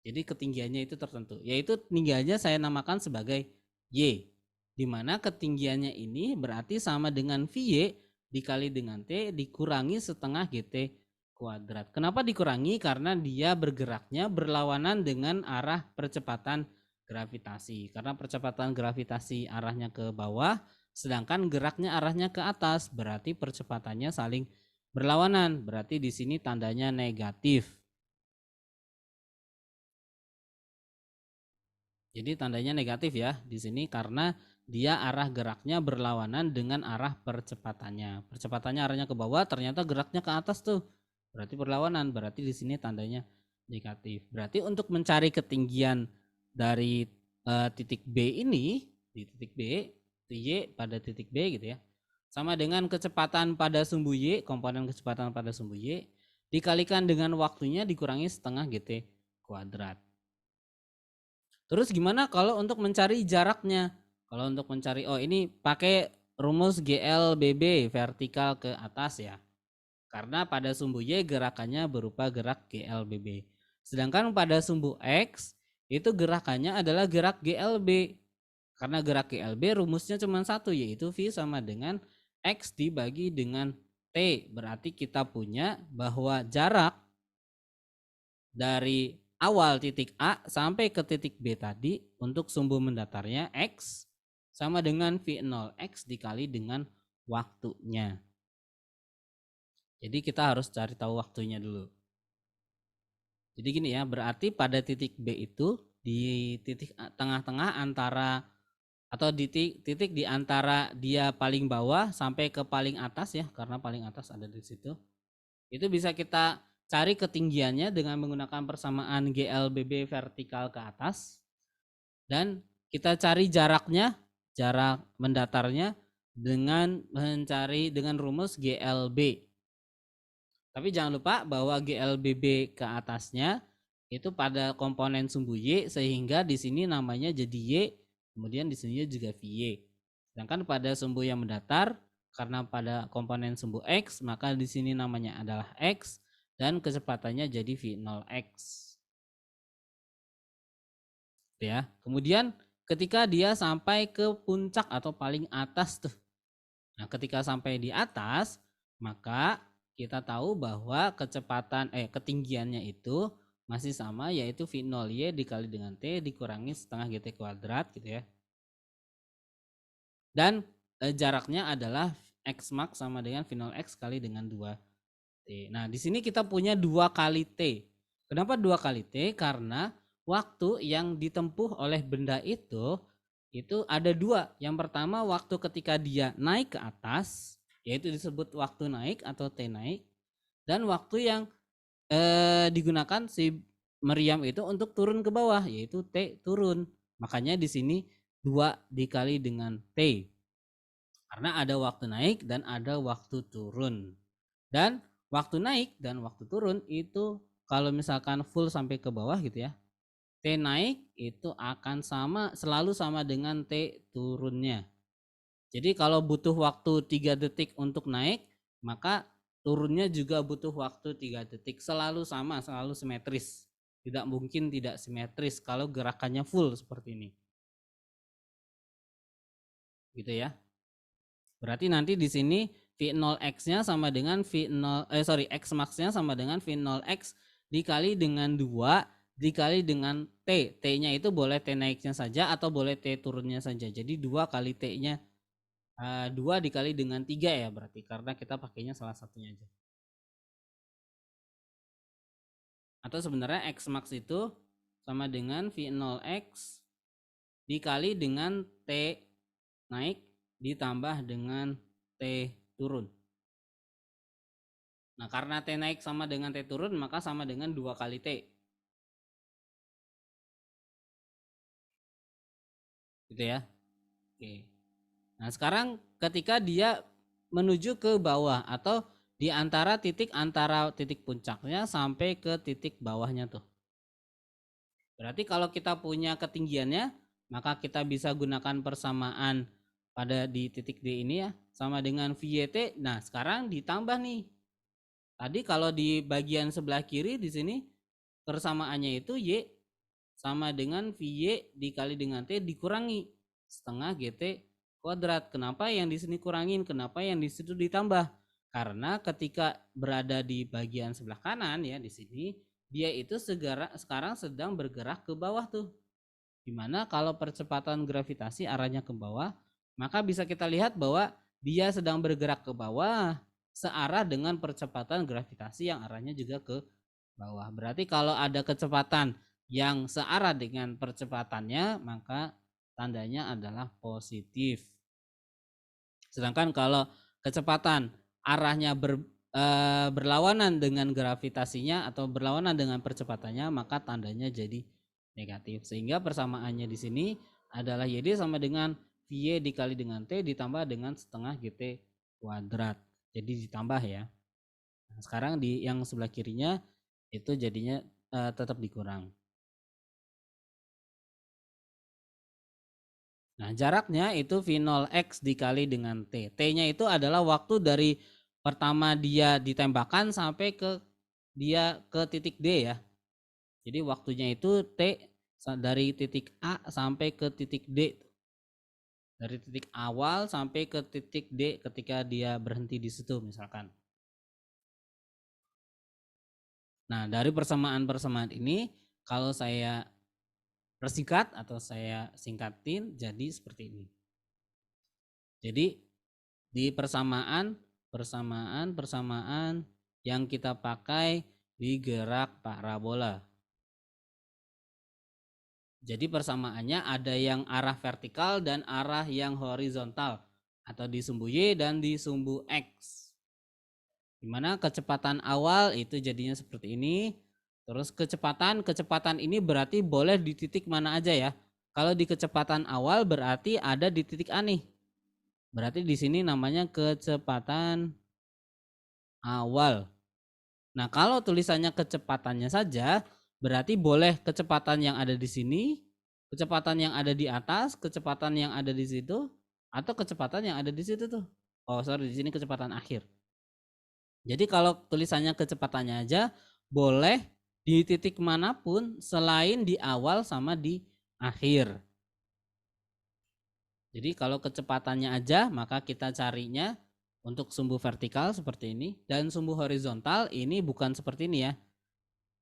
Jadi ketinggiannya itu tertentu, yaitu tinggiannya saya namakan sebagai Y, di mana ketinggiannya ini berarti sama dengan VY dikali dengan T dikurangi setengah GT kuadrat. Kenapa dikurangi? Karena dia bergeraknya berlawanan dengan arah percepatan gravitasi. Karena percepatan gravitasi arahnya ke bawah, sedangkan geraknya arahnya ke atas, berarti percepatannya saling berlawanan. Berarti di sini tandanya negatif. Jadi tandanya negatif ya di sini karena dia arah geraknya berlawanan dengan arah percepatannya. Percepatannya arahnya ke bawah, ternyata geraknya ke atas tuh. Berarti berlawanan, berarti di sini tandanya Negatif. Berarti untuk mencari ketinggian dari titik B ini, di titik B, itu Y pada titik B gitu ya. Sama dengan kecepatan pada sumbu Y, komponen kecepatan pada sumbu Y, dikalikan dengan waktunya dikurangi setengah GT kuadrat. Terus gimana kalau untuk mencari jaraknya? Kalau untuk mencari, oh ini pakai rumus GLBB, vertikal ke atas ya. Karena pada sumbu Y gerakannya berupa gerak GLBB. Sedangkan pada sumbu X itu gerakannya adalah gerak GLB. Karena gerak GLB rumusnya cuma satu, yaitu V sama dengan X dibagi dengan T. Berarti kita punya bahwa jarak dari awal titik A sampai ke titik B tadi untuk sumbu mendatarnya X sama dengan V0X dikali dengan waktunya. Jadi kita harus cari tahu waktunya dulu. Jadi gini ya, berarti pada titik B itu di titik tengah-tengah antara atau di titik di antara dia paling bawah sampai ke paling atas ya, karena paling atas ada di situ. Itu bisa kita cari ketinggiannya dengan menggunakan persamaan GLBB vertikal ke atas. Dan kita cari jaraknya, jarak mendatarnya dengan mencari dengan rumus GLB. Tapi jangan lupa bahwa GLBB ke atasnya itu pada komponen sumbu Y, sehingga di sini namanya jadi Y, kemudian di sini juga VY. Sedangkan pada sumbu yang mendatar karena pada komponen sumbu X, maka di sini namanya adalah X dan kecepatannya jadi V0X. Ya. Kemudian ketika dia sampai ke puncak atau paling atas tuh. Nah, ketika sampai di atas, maka kita tahu bahwa ketinggiannya itu masih sama, yaitu V0Y dikali dengan T dikurangi setengah GT kuadrat gitu ya. Dan jaraknya adalah X max sama dengan V0X kali dengan 2T. Nah, di sini kita punya 2 kali T. Kenapa 2 kali T? Karena waktu yang ditempuh oleh benda itu ada 2. Yang pertama waktu ketika dia naik ke atas, yaitu disebut waktu naik atau T naik, dan waktu yang digunakan si meriam itu untuk turun ke bawah, yaitu T turun. Makanya di sini 2 dikali dengan T. Karena ada waktu naik dan ada waktu turun. Dan waktu naik dan waktu turun itu kalau misalkan full sampai ke bawah gitu ya, T naik itu akan selalu sama dengan T turunnya. Jadi kalau butuh waktu 3 detik untuk naik, maka turunnya juga butuh waktu 3 detik. Selalu sama, selalu simetris. Tidak mungkin tidak simetris kalau gerakannya full seperti ini. Gitu ya. Berarti nanti di sini V0X-nya sama dengan X max-nya sama dengan V0X dikali dengan 2 dikali dengan T. T-nya itu boleh T naiknya saja atau boleh T turunnya saja. Jadi 2 kali T-nya 2 dikali dengan 3 ya berarti, karena kita pakainya salah satunya aja. Atau sebenarnya X max itu sama dengan V0X dikali dengan T naik ditambah dengan T turun. Nah, karena T naik sama dengan T turun, maka sama dengan 2 kali T. Gitu ya. Oke. Nah, sekarang ketika dia menuju ke bawah atau di antara titik puncaknya sampai ke titik bawahnya tuh. Berarti kalau kita punya ketinggiannya, maka kita bisa gunakan persamaan pada di titik D ini ya, sama dengan VYT. Nah, sekarang ditambah nih. Tadi kalau di bagian sebelah kiri di sini persamaannya itu Y sama dengan VY dikali dengan T dikurangi setengah GT kuadrat. Kenapa yang di sini kurangin? Kenapa yang di situ ditambah? Karena ketika berada di bagian sebelah kanan ya di sini, dia itu sekarang sedang bergerak ke bawah tuh. Dimana kalau percepatan gravitasi arahnya ke bawah, maka bisa kita lihat bahwa dia sedang bergerak ke bawah searah dengan percepatan gravitasi yang arahnya juga ke bawah. Berarti kalau ada kecepatan yang searah dengan percepatannya, maka tandanya adalah positif. Sedangkan kalau kecepatan arahnya berlawanan dengan gravitasinya atau berlawanan dengan percepatannya, maka tandanya jadi negatif. Sehingga persamaannya di sini adalah YD sama dengan VY dikali dengan T ditambah dengan setengah GT kuadrat. Jadi ditambah ya. Nah, sekarang di yang sebelah kirinya itu jadinya tetap dikurang. Nah, jaraknya itu V0x dikali dengan T. T-nya itu adalah waktu dari pertama dia ditembakkan sampai ke dia ke titik D ya. Jadi waktunya itu T dari titik A sampai ke titik D. Dari titik awal sampai ke titik D ketika dia berhenti di situ misalkan. Nah, dari persamaan-persamaan ini kalau saya persingkat atau saya singkatin jadi seperti ini. Jadi di persamaan yang kita pakai di gerak parabola. Jadi persamaannya ada yang arah vertikal dan arah yang horizontal atau di sumbu Y dan di sumbu X. Dimana kecepatan awal itu jadinya seperti ini. Terus kecepatan ini berarti boleh di titik mana aja ya. Kalau di kecepatan awal berarti ada di titik A nih. Berarti di sini namanya kecepatan awal. Nah, kalau tulisannya kecepatannya saja, berarti boleh kecepatan yang ada di sini, kecepatan yang ada di atas, kecepatan yang ada di situ, atau kecepatan yang ada di situ tuh. Oh, sorry, di sini kecepatan akhir. Jadi kalau tulisannya kecepatannya aja, boleh di titik manapun selain di awal sama di akhir. Jadi kalau kecepatannya aja, maka kita carinya untuk sumbu vertikal seperti ini. Dan sumbu horizontal ini bukan seperti ini ya.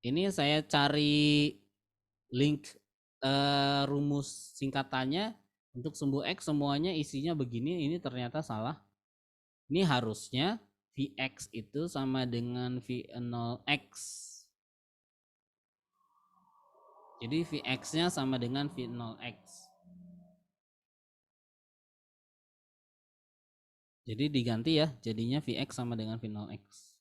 Ini saya cari link rumus singkatannya untuk sumbu X semuanya isinya begini. Ini ternyata salah. Ini harusnya Vx itu sama dengan V0x. Jadi Vx-nya sama dengan V0x. Jadi diganti ya, jadinya Vx sama dengan V0x.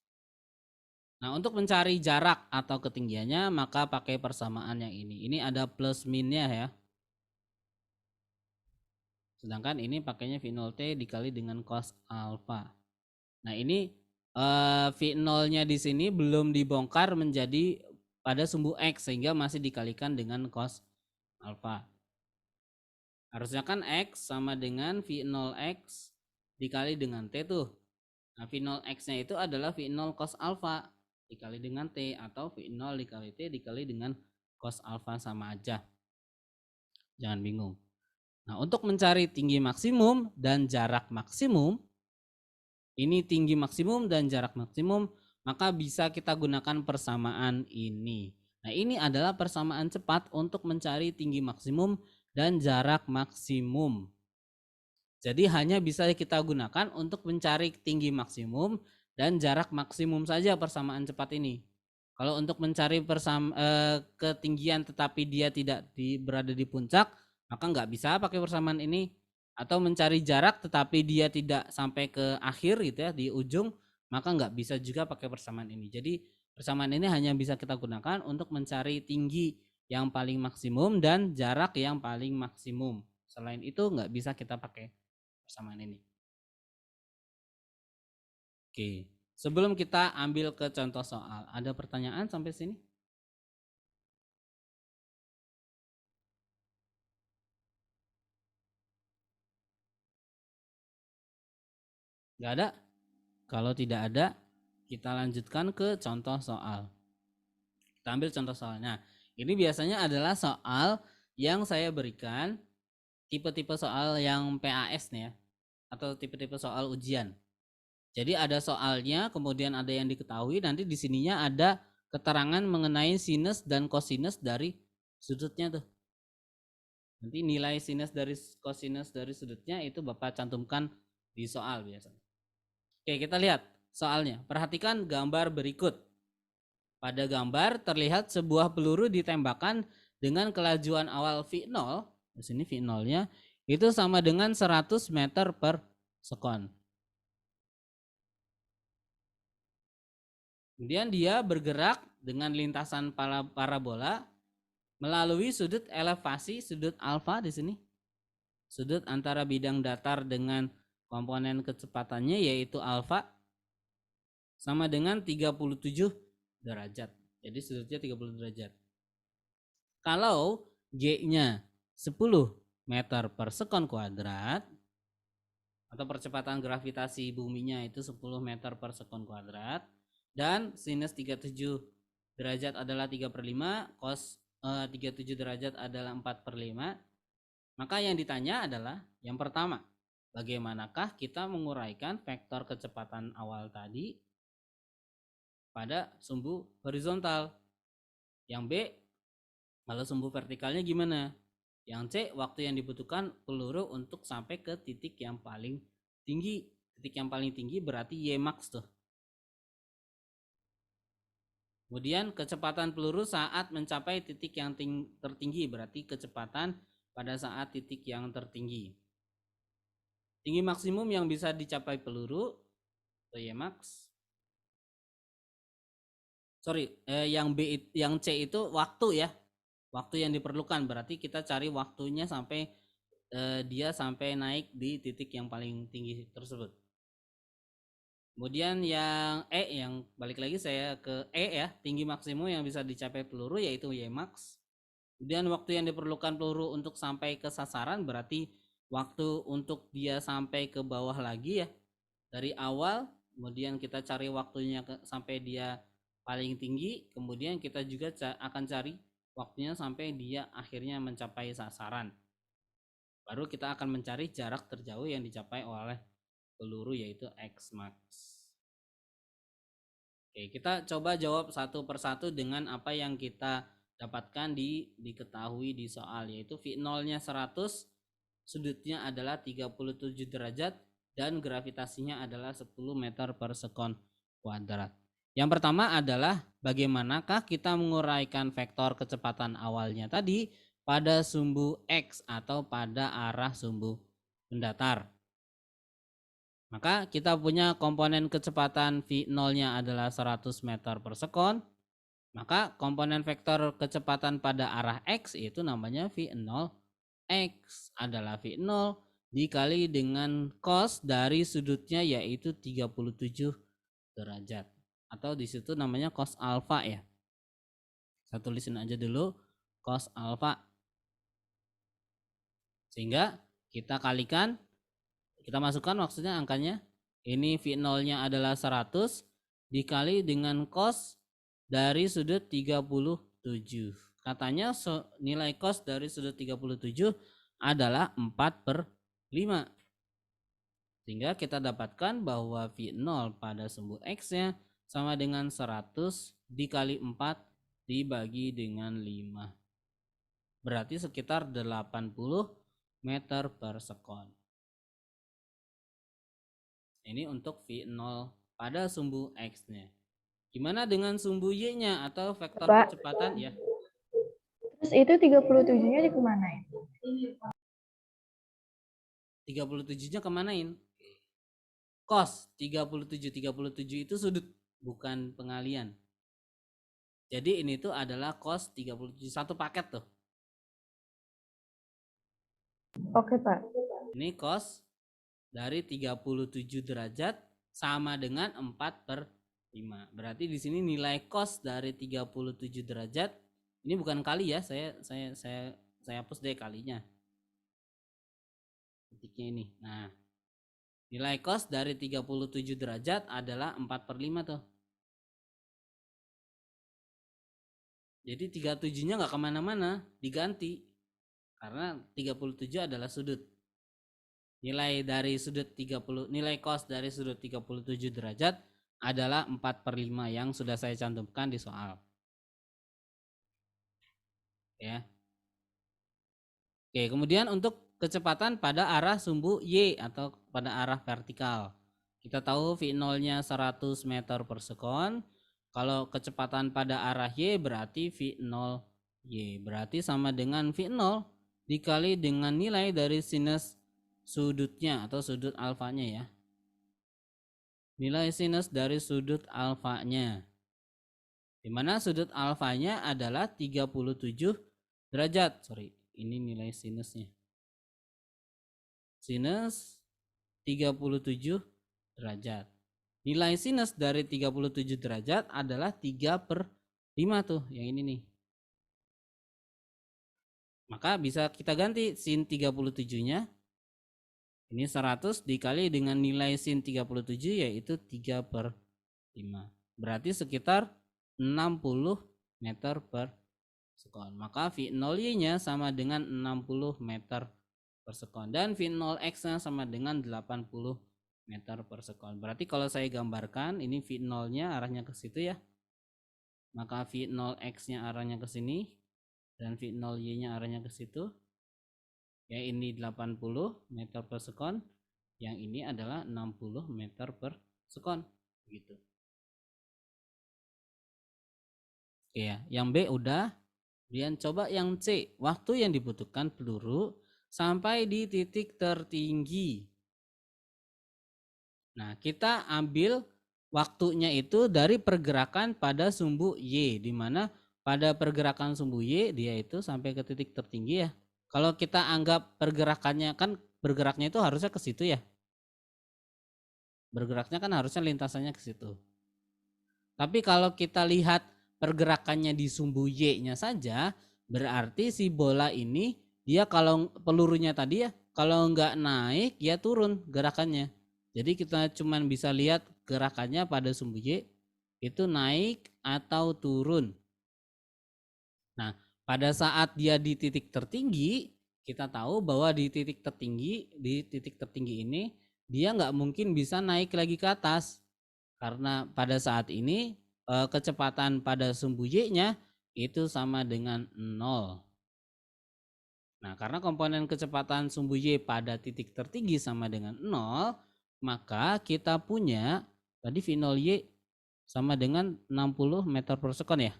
Nah, untuk mencari jarak atau ketinggiannya maka pakai persamaan yang ini. Ini ada plus minnya ya. Sedangkan ini pakainya V0t dikali dengan cos alfa. Nah, ini V0-nya di sini belum dibongkar menjadi pada sumbu X sehingga masih dikalikan dengan cos alfa. Harusnya kan X sama dengan V0x dikali dengan T tuh. Nah, V0x-nya itu adalah V0 cos alfa dikali dengan T atau V0 dikali T dikali dengan cos alfa sama aja. Jangan bingung. Nah, untuk mencari tinggi maksimum dan jarak maksimum, ini tinggi maksimum dan jarak maksimum, maka bisa kita gunakan persamaan ini. Nah, ini adalah persamaan cepat untuk mencari tinggi maksimum dan jarak maksimum. Jadi hanya bisa kita gunakan untuk mencari tinggi maksimum dan jarak maksimum saja persamaan cepat ini. Kalau untuk mencari ketinggian tetapi dia tidak berada di puncak, maka nggak bisa pakai persamaan ini. Atau mencari jarak tetapi dia tidak sampai ke akhir gitu ya, di ujung, maka nggak bisa juga pakai persamaan ini. Jadi persamaan ini hanya bisa kita gunakan untuk mencari tinggi yang paling maksimum dan jarak yang paling maksimum. Selain itu nggak bisa kita pakai persamaan ini. Oke, sebelum kita ambil ke contoh soal, ada pertanyaan sampai sini? Nggak ada? Kalau tidak ada, kita lanjutkan ke contoh soal. Kita ambil contoh soalnya. Ini biasanya adalah soal yang saya berikan tipe-tipe soal yang PAS nih ya, atau tipe-tipe soal ujian. Jadi ada soalnya, kemudian ada yang diketahui, nanti di sininya ada keterangan mengenai sinus dan kosinus dari sudutnya tuh. Nanti nilai sinus dari kosinus dari sudutnya itu Bapak cantumkan di soal biasanya. Oke, kita lihat soalnya. Perhatikan gambar berikut. Pada gambar terlihat sebuah peluru ditembakkan dengan kelajuan awal V0, di sini V0-nya itu sama dengan 100 meter per sekon. Kemudian dia bergerak dengan lintasan parabola melalui sudut elevasi, sudut alfa di sini. Sudut antara bidang datar dengan komponen kecepatannya yaitu alfa sama dengan 37 derajat. Jadi sudutnya 30 derajat. Kalau G-nya 10 meter per sekon kuadrat atau percepatan gravitasi buminya itu 10 meter per sekon kuadrat dan sinus 37 derajat adalah 3/5, cos 37 derajat adalah 4/5, maka yang ditanya adalah yang pertama, bagaimanakah kita menguraikan vektor kecepatan awal tadi pada sumbu horizontal? Yang B, kalau sumbu vertikalnya gimana? Yang C, waktu yang dibutuhkan peluru untuk sampai ke titik yang paling tinggi. Titik yang paling tinggi berarti Y max tuh. Kemudian kecepatan peluru saat mencapai titik yang tertinggi berarti kecepatan pada saat titik yang tertinggi. Tinggi maksimum yang bisa dicapai peluru atau Y max. Yang B, yang C itu waktu ya. Waktu yang diperlukan berarti kita cari waktunya sampai dia sampai naik di titik yang paling tinggi tersebut. Kemudian yang E, yang balik lagi saya ke E ya, tinggi maksimum yang bisa dicapai peluru yaitu Y max. Kemudian waktu yang diperlukan peluru untuk sampai ke sasaran berarti waktu untuk dia sampai ke bawah lagi ya. Dari awal, kemudian kita cari waktunya sampai dia paling tinggi, kemudian kita juga akan cari waktunya sampai dia akhirnya mencapai sasaran. Baru kita akan mencari jarak terjauh yang dicapai oleh peluru yaitu X max. Oke, kita coba jawab satu persatu dengan apa yang kita dapatkan diketahui di soal, yaitu V0-nya 100, sudutnya adalah 37 derajat dan gravitasinya adalah 10 meter per sekon kuadrat. Yang pertama adalah bagaimanakah kita menguraikan vektor kecepatan awalnya tadi pada sumbu X atau pada arah sumbu pendatar. Maka kita punya komponen kecepatan V0-nya adalah 100 meter per sekon. Maka komponen vektor kecepatan pada arah X itu namanya V0X adalah V0 dikali dengan cos dari sudutnya yaitu 37 derajat. Atau disitu namanya cos alfa ya. Saya tulisin aja dulu cos alfa. Sehingga kita kalikan, kita masukkan maksudnya angkanya. Ini V0-nya adalah 100 dikali dengan cos dari sudut 37. Katanya nilai cos dari sudut 37 adalah 4/5. Sehingga kita dapatkan bahwa V0 pada sumbu X-nya sama dengan 100 dikali 4 dibagi dengan 5. Berarti sekitar 80 meter per sekon. Ini untuk V0 pada sumbu X-nya. Gimana dengan sumbu Y-nya atau vektor Pak. kecepatan ya? Terus itu 37-nya dikemanain? 37-nya kemanain? Cos 37 itu sudut, bukan pengalian. Jadi ini tuh adalah cos 37, satu paket tuh. Oke, Pak. Ini cos dari 37 derajat sama dengan 4/5. Berarti di sini nilai cos dari 37 derajat ini bukan kali ya, saya hapus deh kalinya. Titiknya ini. Nah, nilai cos dari 37 derajat adalah 4/5 tuh. Jadi 37-nya nggak kemana-mana, diganti. Karena 37 adalah sudut. Nilai cos dari sudut 37 derajat adalah 4/5 yang sudah saya cantumkan di soal. Ya. Oke, kemudian untuk kecepatan pada arah sumbu Y atau pada arah vertikal. Kita tahu V0-nya 100 meter per sekon. Kalau kecepatan pada arah Y berarti V0Y. Berarti sama dengan V0 dikali dengan nilai dari sinus sudutnya atau sudut alfanya ya. Nilai sinus dari sudut alfanya. Di mana sudut alfanya adalah 37 derajat. Sorry, ini nilai sinusnya. Sinus 37 derajat. Nilai sinus dari 37 derajat adalah 3/5 tuh, yang ini nih. Maka bisa kita ganti sin 37-nya. Ini 100 dikali dengan nilai sin 37 yaitu 3/5. Berarti sekitar 60 meter per sekon. Maka V0Y-nya sama dengan 60 meter per sekon. Dan V0X-nya sama dengan 80 meter per sekon. Berarti kalau saya gambarkan, ini V0-nya arahnya ke situ ya. Maka V0X-nya arahnya ke sini. Dan V0Y-nya arahnya ke situ. Ya, ini 80 meter per sekon. Yang ini adalah 60 meter per sekon. Gitu. Oke ya, yang B udah. Kemudian coba yang C, waktu yang dibutuhkan peluru sampai di titik tertinggi. Nah, kita ambil waktunya itu dari pergerakan pada sumbu Y, di mana pada pergerakan sumbu Y dia itu sampai ke titik tertinggi ya. Kalau kita anggap pergerakannya, kan bergeraknya itu harusnya ke situ ya. Bergeraknya kan harusnya lintasannya ke situ. Tapi kalau kita lihat pergerakannya di sumbu Y-nya saja, berarti si bola ini dia kalau pelurunya tadi ya, kalau nggak naik ya turun gerakannya. Jadi kita cuman bisa lihat gerakannya pada sumbu Y itu naik atau turun. Nah, pada saat dia di titik tertinggi, kita tahu bahwa di titik tertinggi ini dia nggak mungkin bisa naik lagi ke atas. Karena pada saat ini kecepatan pada sumbu Y-nya itu sama dengan 0. Nah, karena komponen kecepatan sumbu Y pada titik tertinggi sama dengan 0, maka kita punya tadi V0Y sama dengan 60 meter per sekon ya.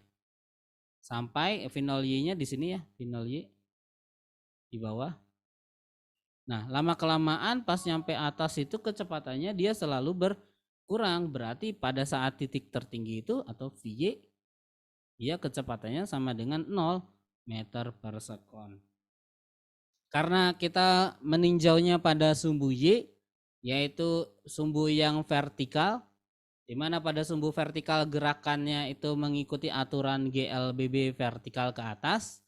Sampai V0Y-nya di sini ya, V0Y di bawah. Nah, lama-kelamaan pas nyampe atas itu kecepatannya dia selalu berkurang. Berarti pada saat titik tertinggi itu atau VY, dia kecepatannya sama dengan 0 meter per sekon. Karena kita meninjaunya pada sumbu Y, yaitu sumbu yang vertikal, di mana pada sumbu vertikal gerakannya itu mengikuti aturan GLBB vertikal ke atas,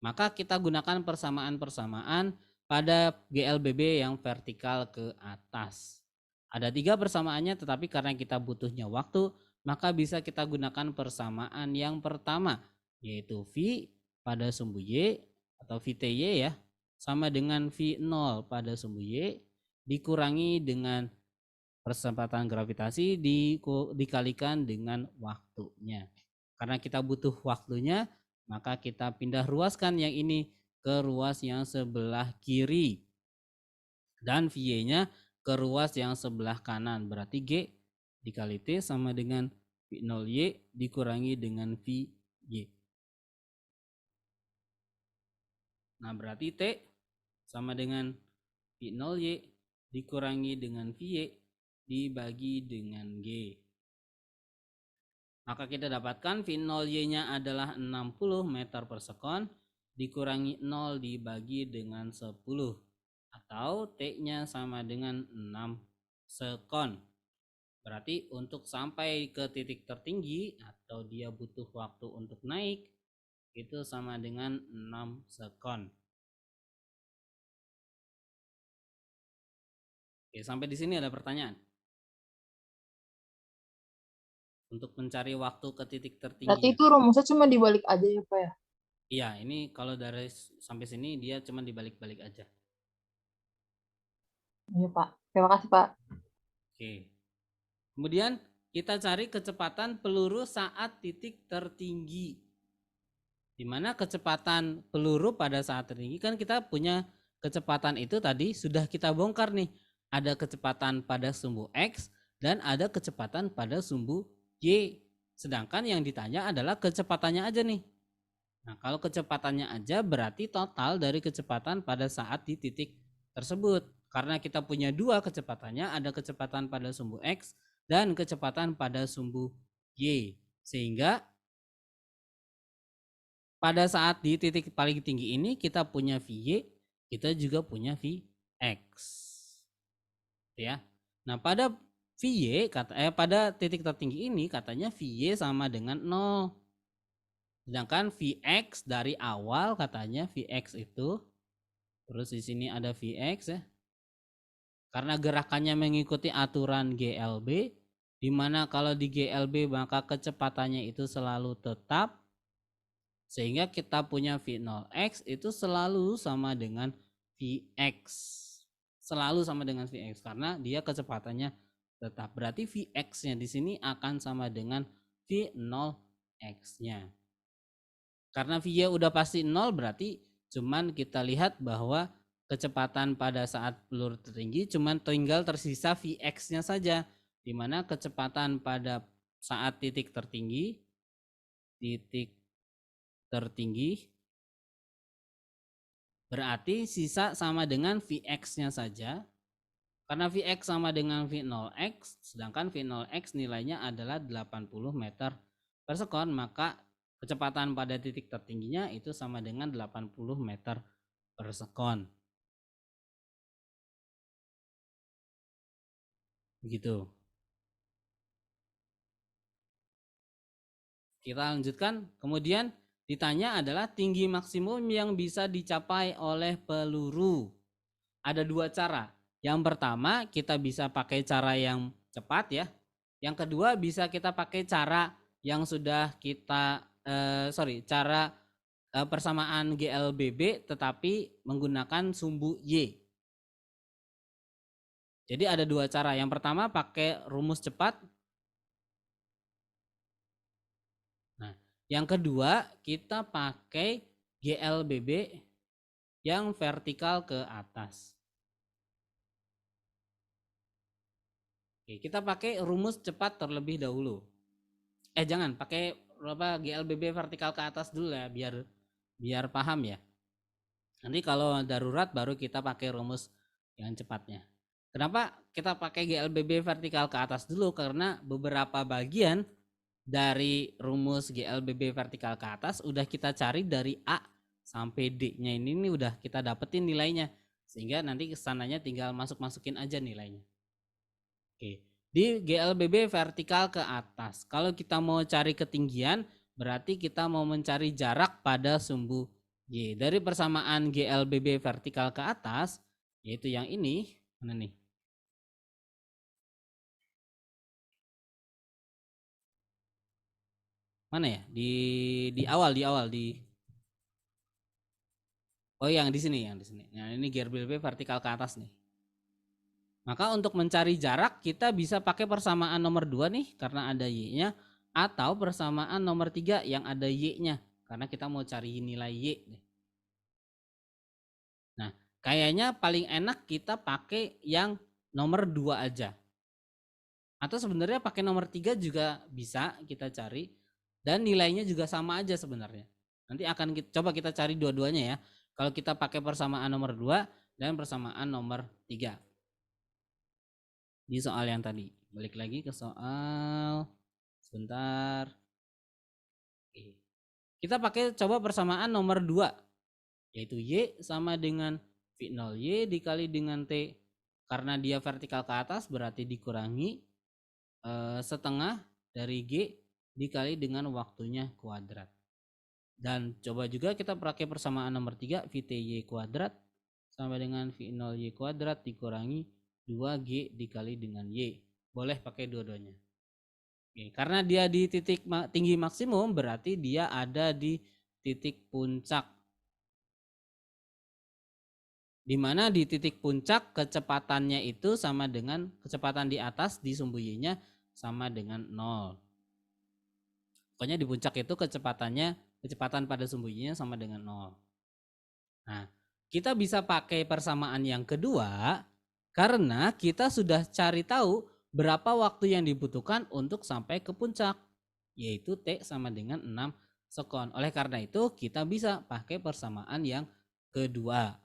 maka kita gunakan persamaan-persamaan pada GLBB yang vertikal ke atas. Ada 3 persamaannya, tetapi karena kita butuhnya waktu, maka bisa kita gunakan persamaan yang pertama, yaitu V pada sumbu Y atau VTY ya, sama dengan V0 pada sumbu Y dikurangi dengan percepatan gravitasi dikalikan dengan waktunya. Karena kita butuh waktunya, maka kita pindah ruaskan yang ini ke ruas yang sebelah kiri. Dan V-nya ke ruas yang sebelah kanan. Berarti G dikali T sama dengan V0Y dikurangi dengan VY. Nah, berarti T sama dengan V0Y dikurangi dengan VY dibagi dengan G. Maka kita dapatkan V0Y-nya adalah 60 meter per sekon dikurangi 0 dibagi dengan 10. Atau T-nya sama dengan 6 sekon. Berarti untuk sampai ke titik tertinggi atau dia butuh waktu untuk naik, itu sama dengan 6 sekon. Oke, sampai di sini ada pertanyaan? Untuk mencari waktu ke titik tertinggi. Berarti itu rumusnya cuma dibalik aja ya Pak ya? Iya, ini kalau dari sampai sini dia cuma dibalik-balik aja. Iya Pak. Terima kasih Pak. Oke. Kemudian kita cari kecepatan peluru saat titik tertinggi. Di mana kecepatan peluru pada saat tertinggi kan kita punya kecepatan itu tadi sudah kita bongkar nih. Ada kecepatan pada sumbu X dan ada kecepatan pada sumbu Y. Sedangkan yang ditanya adalah kecepatannya aja nih. Nah, kalau kecepatannya aja berarti total dari kecepatan pada saat di titik tersebut. Karena kita punya 2 kecepatannya, ada kecepatan pada sumbu X dan kecepatan pada sumbu Y. Sehingga pada saat di titik paling tinggi ini kita punya VY, kita juga punya Vx. Ya. Nah, pada VY pada titik tertinggi ini katanya VY sama dengan 0. Sedangkan Vx dari awal katanya Vx itu, terus di sini ada Vx ya. Karena gerakannya mengikuti aturan GLB, di mana kalau di GLB maka kecepatannya itu selalu tetap, sehingga kita punya V0x itu selalu sama dengan Vx. Selalu sama dengan Vx karena dia kecepatannya tetap. Berarti Vx-nya di sini akan sama dengan V0x-nya. Karena V-nya udah pasti 0, berarti cuman kita lihat bahwa kecepatan pada saat peluru tertinggi cuman tinggal tersisa Vx-nya saja, di mana kecepatan pada saat titik tertinggi berarti sisa sama dengan Vx-nya saja. Karena Vx sama dengan V0x, sedangkan V0x nilainya adalah 80 meter per sekon, maka kecepatan pada titik tertingginya itu sama dengan 80 meter per sekon. Begitu. Kita lanjutkan. Kemudian ditanya adalah tinggi maksimum yang bisa dicapai oleh peluru. Ada dua cara. Yang pertama kita bisa pakai cara yang cepat ya. Yang kedua bisa kita pakai cara yang sudah kita cara persamaan GLBB tetapi menggunakan sumbu Y. Jadi ada dua cara. Yang pertama pakai rumus cepat. Nah, yang kedua kita pakai GLBB yang vertikal ke atas. Oke, kita pakai rumus cepat terlebih dahulu. Jangan pakai GLBB vertikal ke atas dulu ya, biar paham ya. Nanti kalau darurat baru kita pakai rumus yang cepatnya. Kenapa kita pakai GLBB vertikal ke atas dulu? Karena beberapa bagian dari rumus GLBB vertikal ke atas udah kita cari dari A sampai D-nya ini udah kita dapetin nilainya. Sehingga nanti kesananya tinggal masukin aja nilainya. Oke, di GLBB vertikal ke atas. Kalau kita mau cari ketinggian, berarti kita mau mencari jarak pada sumbu Y. Dari persamaan GLBB vertikal ke atas, yaitu yang ini, mana nih? Mana ya? Di awal. Oh, yang di sini. Nah, ini GLBB vertikal ke atas nih. Maka untuk mencari jarak kita bisa pakai persamaan nomor 2 nih karena ada Y-nya, atau persamaan nomor 3 yang ada Y-nya karena kita mau cari nilai Y. Nah, kayaknya paling enak kita pakai yang nomor 2 aja. Atau sebenarnya pakai nomor 3 juga bisa kita cari dan nilainya juga sama aja sebenarnya. Nanti akan coba kita cari dua-duanya ya. Kalau kita pakai persamaan nomor 2 dan persamaan nomor 3. Di soal yang tadi. Balik lagi ke soal. Sebentar. Oke. Kita pakai coba persamaan nomor 2. Yaitu Y sama dengan V0Y dikali dengan T. Karena dia vertikal ke atas berarti dikurangi setengah dari G dikali dengan waktunya kuadrat. Dan coba juga kita pakai persamaan nomor 3. VTY kuadrat sama dengan V0Y kuadrat dikurangi 2G dikali dengan Y. Boleh pakai dua-duanya. Oke, karena dia di titik tinggi maksimum berarti dia ada di titik puncak. Di mana di titik puncak kecepatannya itu sama dengan kecepatan di atas di sumbu Y-nya sama dengan 0. Pokoknya di puncak itu kecepatan pada sumbu Y-nya sama dengan 0. Nah, kita bisa pakai persamaan yang kedua karena kita sudah cari tahu berapa waktu yang dibutuhkan untuk sampai ke puncak, yaitu T sama dengan 6 sekon. Oleh karena itu kita bisa pakai persamaan yang kedua.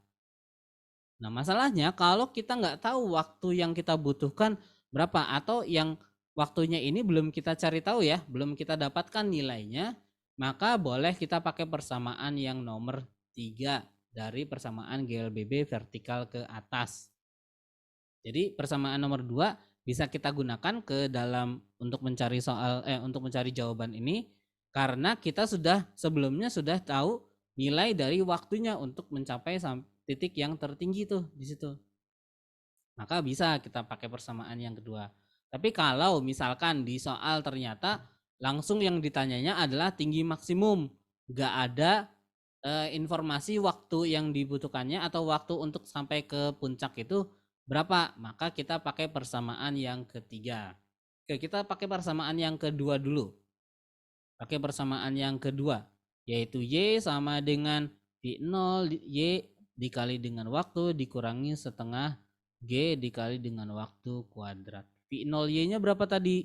Nah, masalahnya kalau kita nggak tahu waktu yang kita butuhkan berapa atau yang waktunya ini belum kita cari tahu ya, belum kita dapatkan nilainya, maka boleh kita pakai persamaan yang nomor 3 dari persamaan GLBB vertikal ke atas. Jadi persamaan nomor 2 bisa kita gunakan ke dalam untuk mencari untuk mencari jawaban ini, karena kita sebelumnya sudah tahu nilai dari waktunya untuk mencapai titik yang tertinggi tuh di situ. Maka bisa kita pakai persamaan yang kedua. Tapi kalau misalkan di soal ternyata langsung yang ditanyanya adalah tinggi maksimum, nggak ada informasi waktu yang dibutuhkannya atau waktu untuk sampai ke puncak itu berapa, maka kita pakai persamaan yang ketiga. Oke, kita pakai persamaan yang kedua dulu. Pakai persamaan yang kedua, yaitu Y sama dengan V0 Y dikali dengan waktu dikurangi setengah G dikali dengan waktu kuadrat. V0 Y-nya berapa tadi?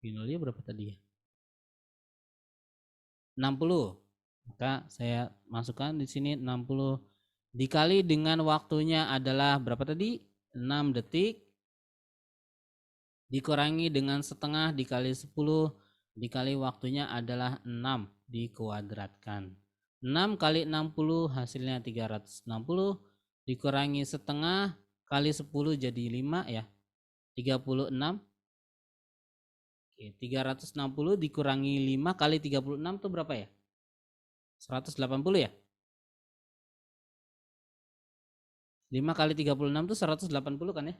V0 Y berapa tadi ya? 60. Maka saya masukkan di sini 60 dikali dengan waktunya adalah berapa tadi? 6 detik dikurangi dengan setengah dikali 10 dikali waktunya adalah 6 dikuadratkan. 6 kali 60 hasilnya 360 dikurangi setengah kali 10 jadi 5 ya. 36. Oke, 360 dikurangi 5 kali 36 itu berapa ya? 180 ya? 5 kali 36 itu 180 kan ya?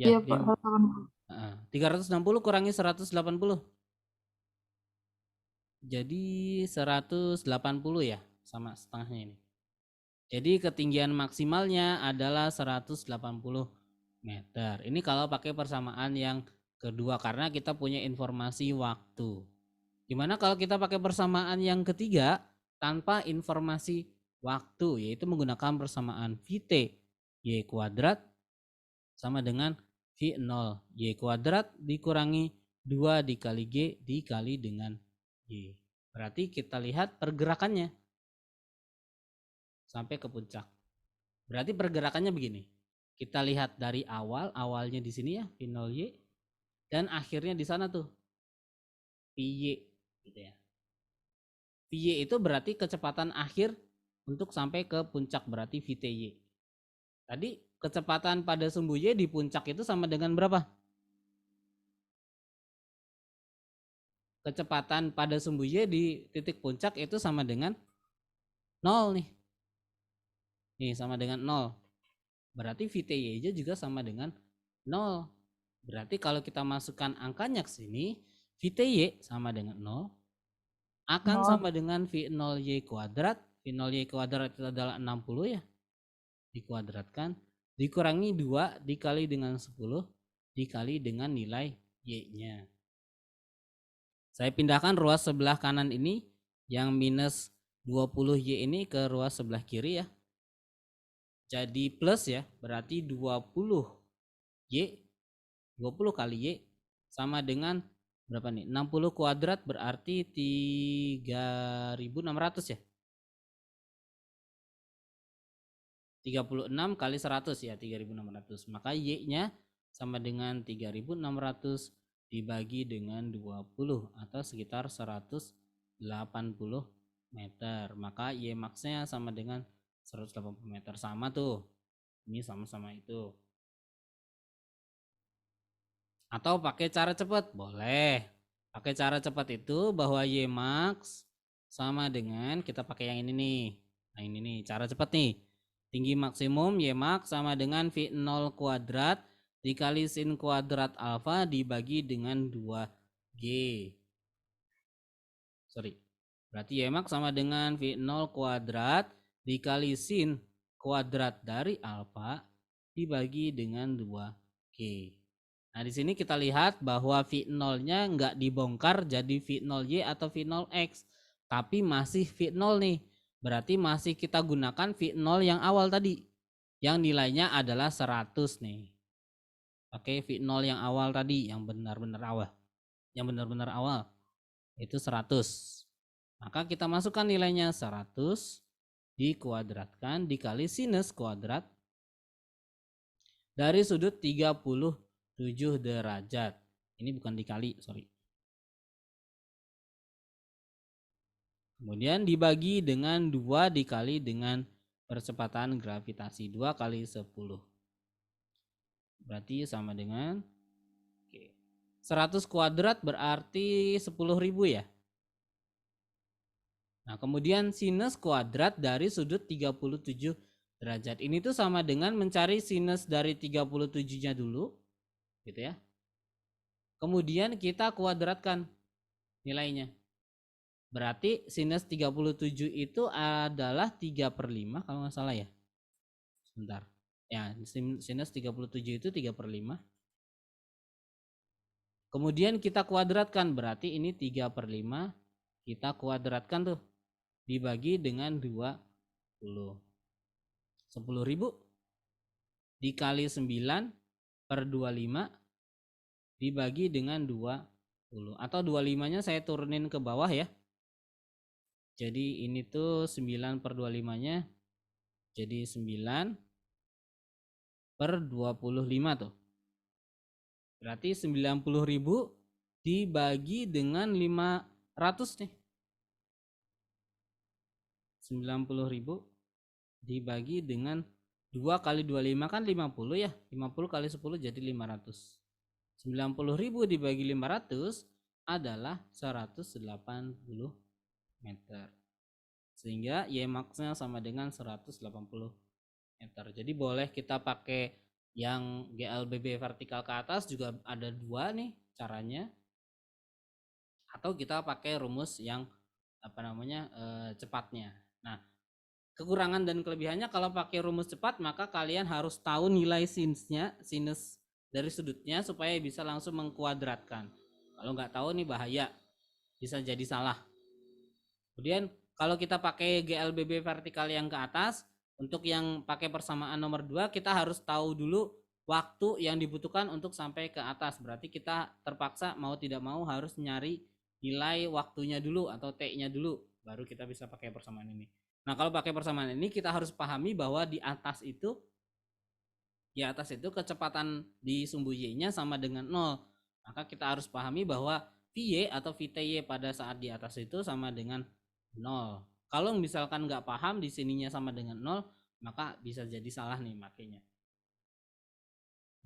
Ya, Iya, Pak. 360 kurangi 180. Jadi 180 ya, sama setengahnya ini. Jadi ketinggian maksimalnya adalah 180 meter. Ini kalau pakai persamaan yang kedua karena kita punya informasi waktu. Gimana kalau kita pakai persamaan yang ketiga tanpa informasi waktu, yaitu menggunakan persamaan VT Y kuadrat sama dengan V0 Y kuadrat dikurangi 2 dikali G dikali dengan Y. Berarti kita lihat pergerakannya sampai ke puncak. Berarti pergerakannya begini. Kita lihat dari awalnya di sini ya V0 Y dan akhirnya di sana tuh VY gitu ya. VY itu berarti kecepatan akhir untuk sampai ke puncak, berarti VTY. Tadi kecepatan pada sumbu Y di puncak itu sama dengan berapa? Kecepatan pada sumbu Y di titik puncak itu sama dengan 0 nih. Nih sama dengan 0. Berarti VTY juga sama dengan 0. Berarti kalau kita masukkan angkanya ke sini, VTY sama dengan 0 akan sama dengan V0 Y kuadrat. V0 Y kuadrat itu adalah 60 ya. Dikuadratkan dikurangi 2 dikali dengan 10 dikali dengan nilai Y-nya. Saya pindahkan ruas sebelah kanan ini yang minus 20 Y ini ke ruas sebelah kiri ya. Jadi plus ya, berarti 20 Y 20 kali Y sama dengan berapa nih? 60 kuadrat berarti 3600 ya. 36 kali 100 ya 3600. Maka Y-nya sama dengan 3600 dibagi dengan 20 atau sekitar 180 meter. Maka Y max-nya sama dengan 180 meter, sama tuh. Ini sama-sama itu. Atau pakai cara cepat, boleh. Pakai cara cepat itu bahwa Y max sama dengan, kita pakai yang ini nih. Nah ini nih, cara cepat nih. Tinggi maksimum Y max sama dengan V0 kuadrat dikali sin kuadrat alfa dibagi dengan 2G. Berarti Y max sama dengan V0 kuadrat dikali sin kuadrat dari alfa dibagi dengan 2G. Nah di sini kita lihat bahwa V0-nya nggak dibongkar jadi V0Y atau V0X, tapi masih V0 nih. Berarti masih kita gunakan V0 yang awal tadi, yang nilainya adalah 100 nih. Oke, V0 yang awal tadi, yang benar-benar awal, itu 100. Maka kita masukkan nilainya 100 dikuadratkan dikali sinus kuadrat dari sudut 30 derajat. Ini bukan dikali, sorry. Kemudian dibagi dengan 2 dikali dengan percepatan gravitasi 2 kali 10. Berarti sama dengan 100 kuadrat berarti 10.000 ya. Nah, kemudian sinus kuadrat dari sudut 37 derajat. Ini tuh sama dengan mencari sinus dari 37-nya dulu, gitu ya. Kemudian kita kuadratkan nilainya. Berarti sinus 37 itu adalah 3/5 kalau nggak salah ya. Sebentar. Ya, sinus 37 itu 3/5. Kemudian kita kuadratkan, berarti ini 3/5. Kita kuadratkan tuh. Dibagi dengan 20. 10.000 dikali 9/25 dibagi dengan 20. Atau 25-nya saya turunin ke bawah ya. Jadi ini tuh 9/25-nya jadi 9/25 tuh. Berarti 90.000 dibagi dengan 500 nih. 90.000 dibagi dengan 2 kali 25 kan 50 ya. 50 kali 10 jadi 500. 90.000 dibagi 500 adalah 180 meter. Sehingga Y max-nya sama dengan 180 meter. Jadi boleh kita pakai yang GLBB vertikal ke atas, juga ada 2 nih caranya. Atau kita pakai rumus yang cepatnya. Nah, kekurangan dan kelebihannya kalau pakai rumus cepat maka kalian harus tahu nilai sinus dari sudutnya supaya bisa langsung mengkuadratkan. Kalau nggak tahu nih bahaya, bisa jadi salah. Kemudian kalau kita pakai GLBB vertikal yang ke atas, untuk yang pakai persamaan nomor 2 kita harus tahu dulu waktu yang dibutuhkan untuk sampai ke atas. Berarti kita terpaksa mau tidak mau harus nyari nilai waktunya dulu atau T-nya dulu, baru kita bisa pakai persamaan ini. Nah, kalau pakai persamaan ini kita harus pahami bahwa di atas itu kecepatan di sumbu Y-nya sama dengan 0. Maka kita harus pahami bahwa VY atau VTY pada saat di atas itu sama dengan 0. Kalau misalkan nggak paham di sininya sama dengan 0, maka bisa jadi salah nih makanya.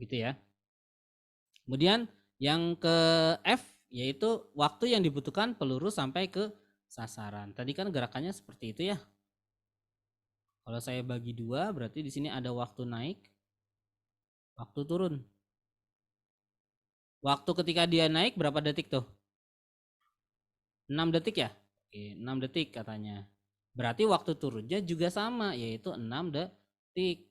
Gitu ya. Kemudian yang ke F yaitu waktu yang dibutuhkan peluru sampai ke sasaran. Tadi kan gerakannya seperti itu ya. Kalau saya bagi 2 berarti di sini ada waktu naik, waktu turun. Waktu ketika dia naik berapa detik tuh? 6 detik ya? Oke, 6 detik katanya. Berarti waktu turunnya juga sama, yaitu 6 detik.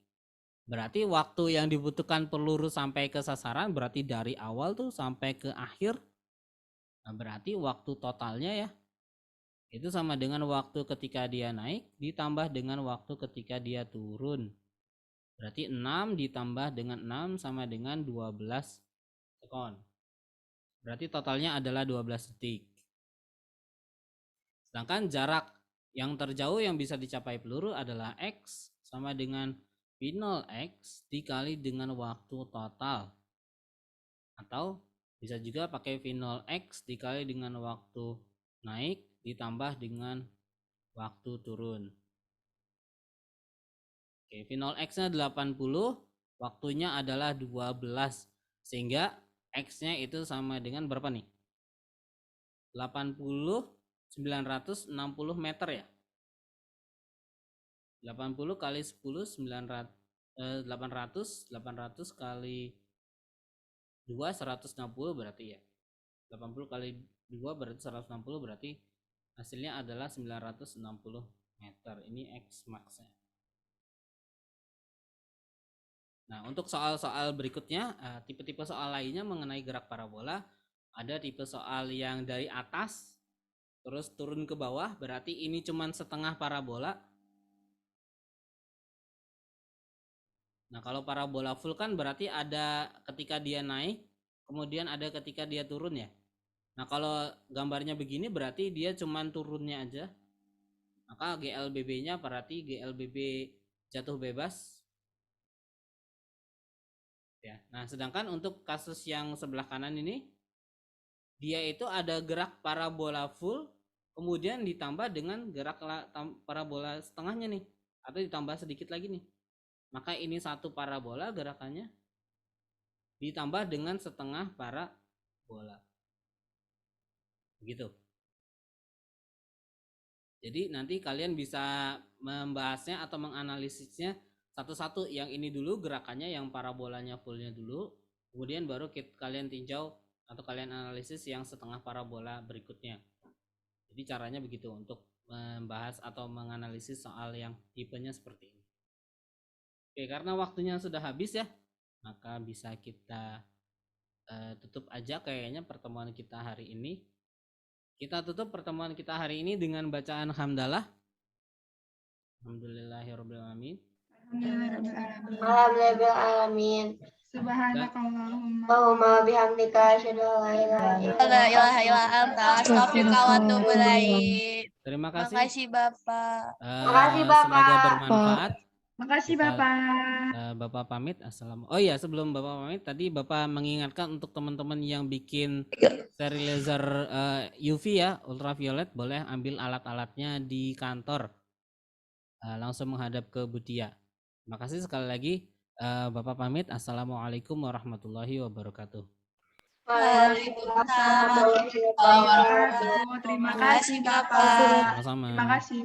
Berarti waktu yang dibutuhkan peluru sampai ke sasaran berarti dari awal tuh sampai ke akhir. Nah, berarti waktu totalnya ya itu sama dengan waktu ketika dia naik ditambah dengan waktu ketika dia turun. Berarti 6 ditambah dengan 6 sama dengan 12 sekon. Berarti totalnya adalah 12 detik. Sedangkan jarak yang terjauh yang bisa dicapai peluru adalah X sama dengan V0X dikali dengan waktu total. Atau bisa juga pakai V0X dikali dengan waktu naik ditambah dengan waktu turun. Oke, V0X-nya 80, waktunya adalah 12. Sehingga X-nya itu sama dengan berapa nih? 80 960 meter ya. 80 kali 10 800 kali 2 160 berarti ya. 80 kali 2 berarti 160, berarti hasilnya adalah 960 meter. Ini X max-nya. Nah, untuk soal-soal berikutnya, tipe-tipe soal lainnya mengenai gerak parabola, ada tipe soal yang dari atas terus turun ke bawah, berarti ini cuman setengah parabola. Nah, kalau parabola full kan berarti ada ketika dia naik, kemudian ada ketika dia turun ya. Nah, kalau gambarnya begini berarti dia cuman turunnya aja. Maka GLBB-nya berarti GLBB jatuh bebas Ya. Nah, sedangkan untuk kasus yang sebelah kanan ini, dia itu ada gerak parabola full, kemudian ditambah dengan gerak parabola setengahnya nih, atau ditambah sedikit lagi nih. Maka ini satu parabola gerakannya ditambah dengan setengah parabola. Begitu. Jadi nanti kalian bisa membahasnya atau menganalisisnya satu-satu. Yang ini dulu gerakannya, yang parabolanya fullnya dulu, kemudian baru kalian tinjau atau kalian analisis yang setengah parabola berikutnya. Jadi caranya begitu untuk membahas atau menganalisis soal yang tipenya seperti ini. Oke, karena waktunya sudah habis ya, maka bisa kita tutup aja kayaknya pertemuan kita hari ini. Kita tutup pertemuan kita hari ini dengan bacaan hamdalah. Alhamdulillahirabbil alamin. Alhamdulillahirrahmanirrahim. Subhanakallahumma bihamdika asyhadu an la ilaha illa anta astaghfiruka wa atubu ilaik. Terima kasih. Makasih Bapak. Makasih Bapak. Semoga bermanfaat. Makasih Bapak. Bapak pamit. Oh iya, sebelum Bapak pamit tadi Bapak mengingatkan untuk teman-teman yang bikin sterilizer UV ya, ultraviolet, boleh ambil alat-alatnya di kantor. Langsung menghadap ke Budia. Terima kasih sekali lagi. Bapak pamit. Assalamualaikum warahmatullahi wabarakatuh. Waalaikumsalam warahmatullahi wabarakatuh. Terima kasih Bapak. Sama-sama. Terima kasih.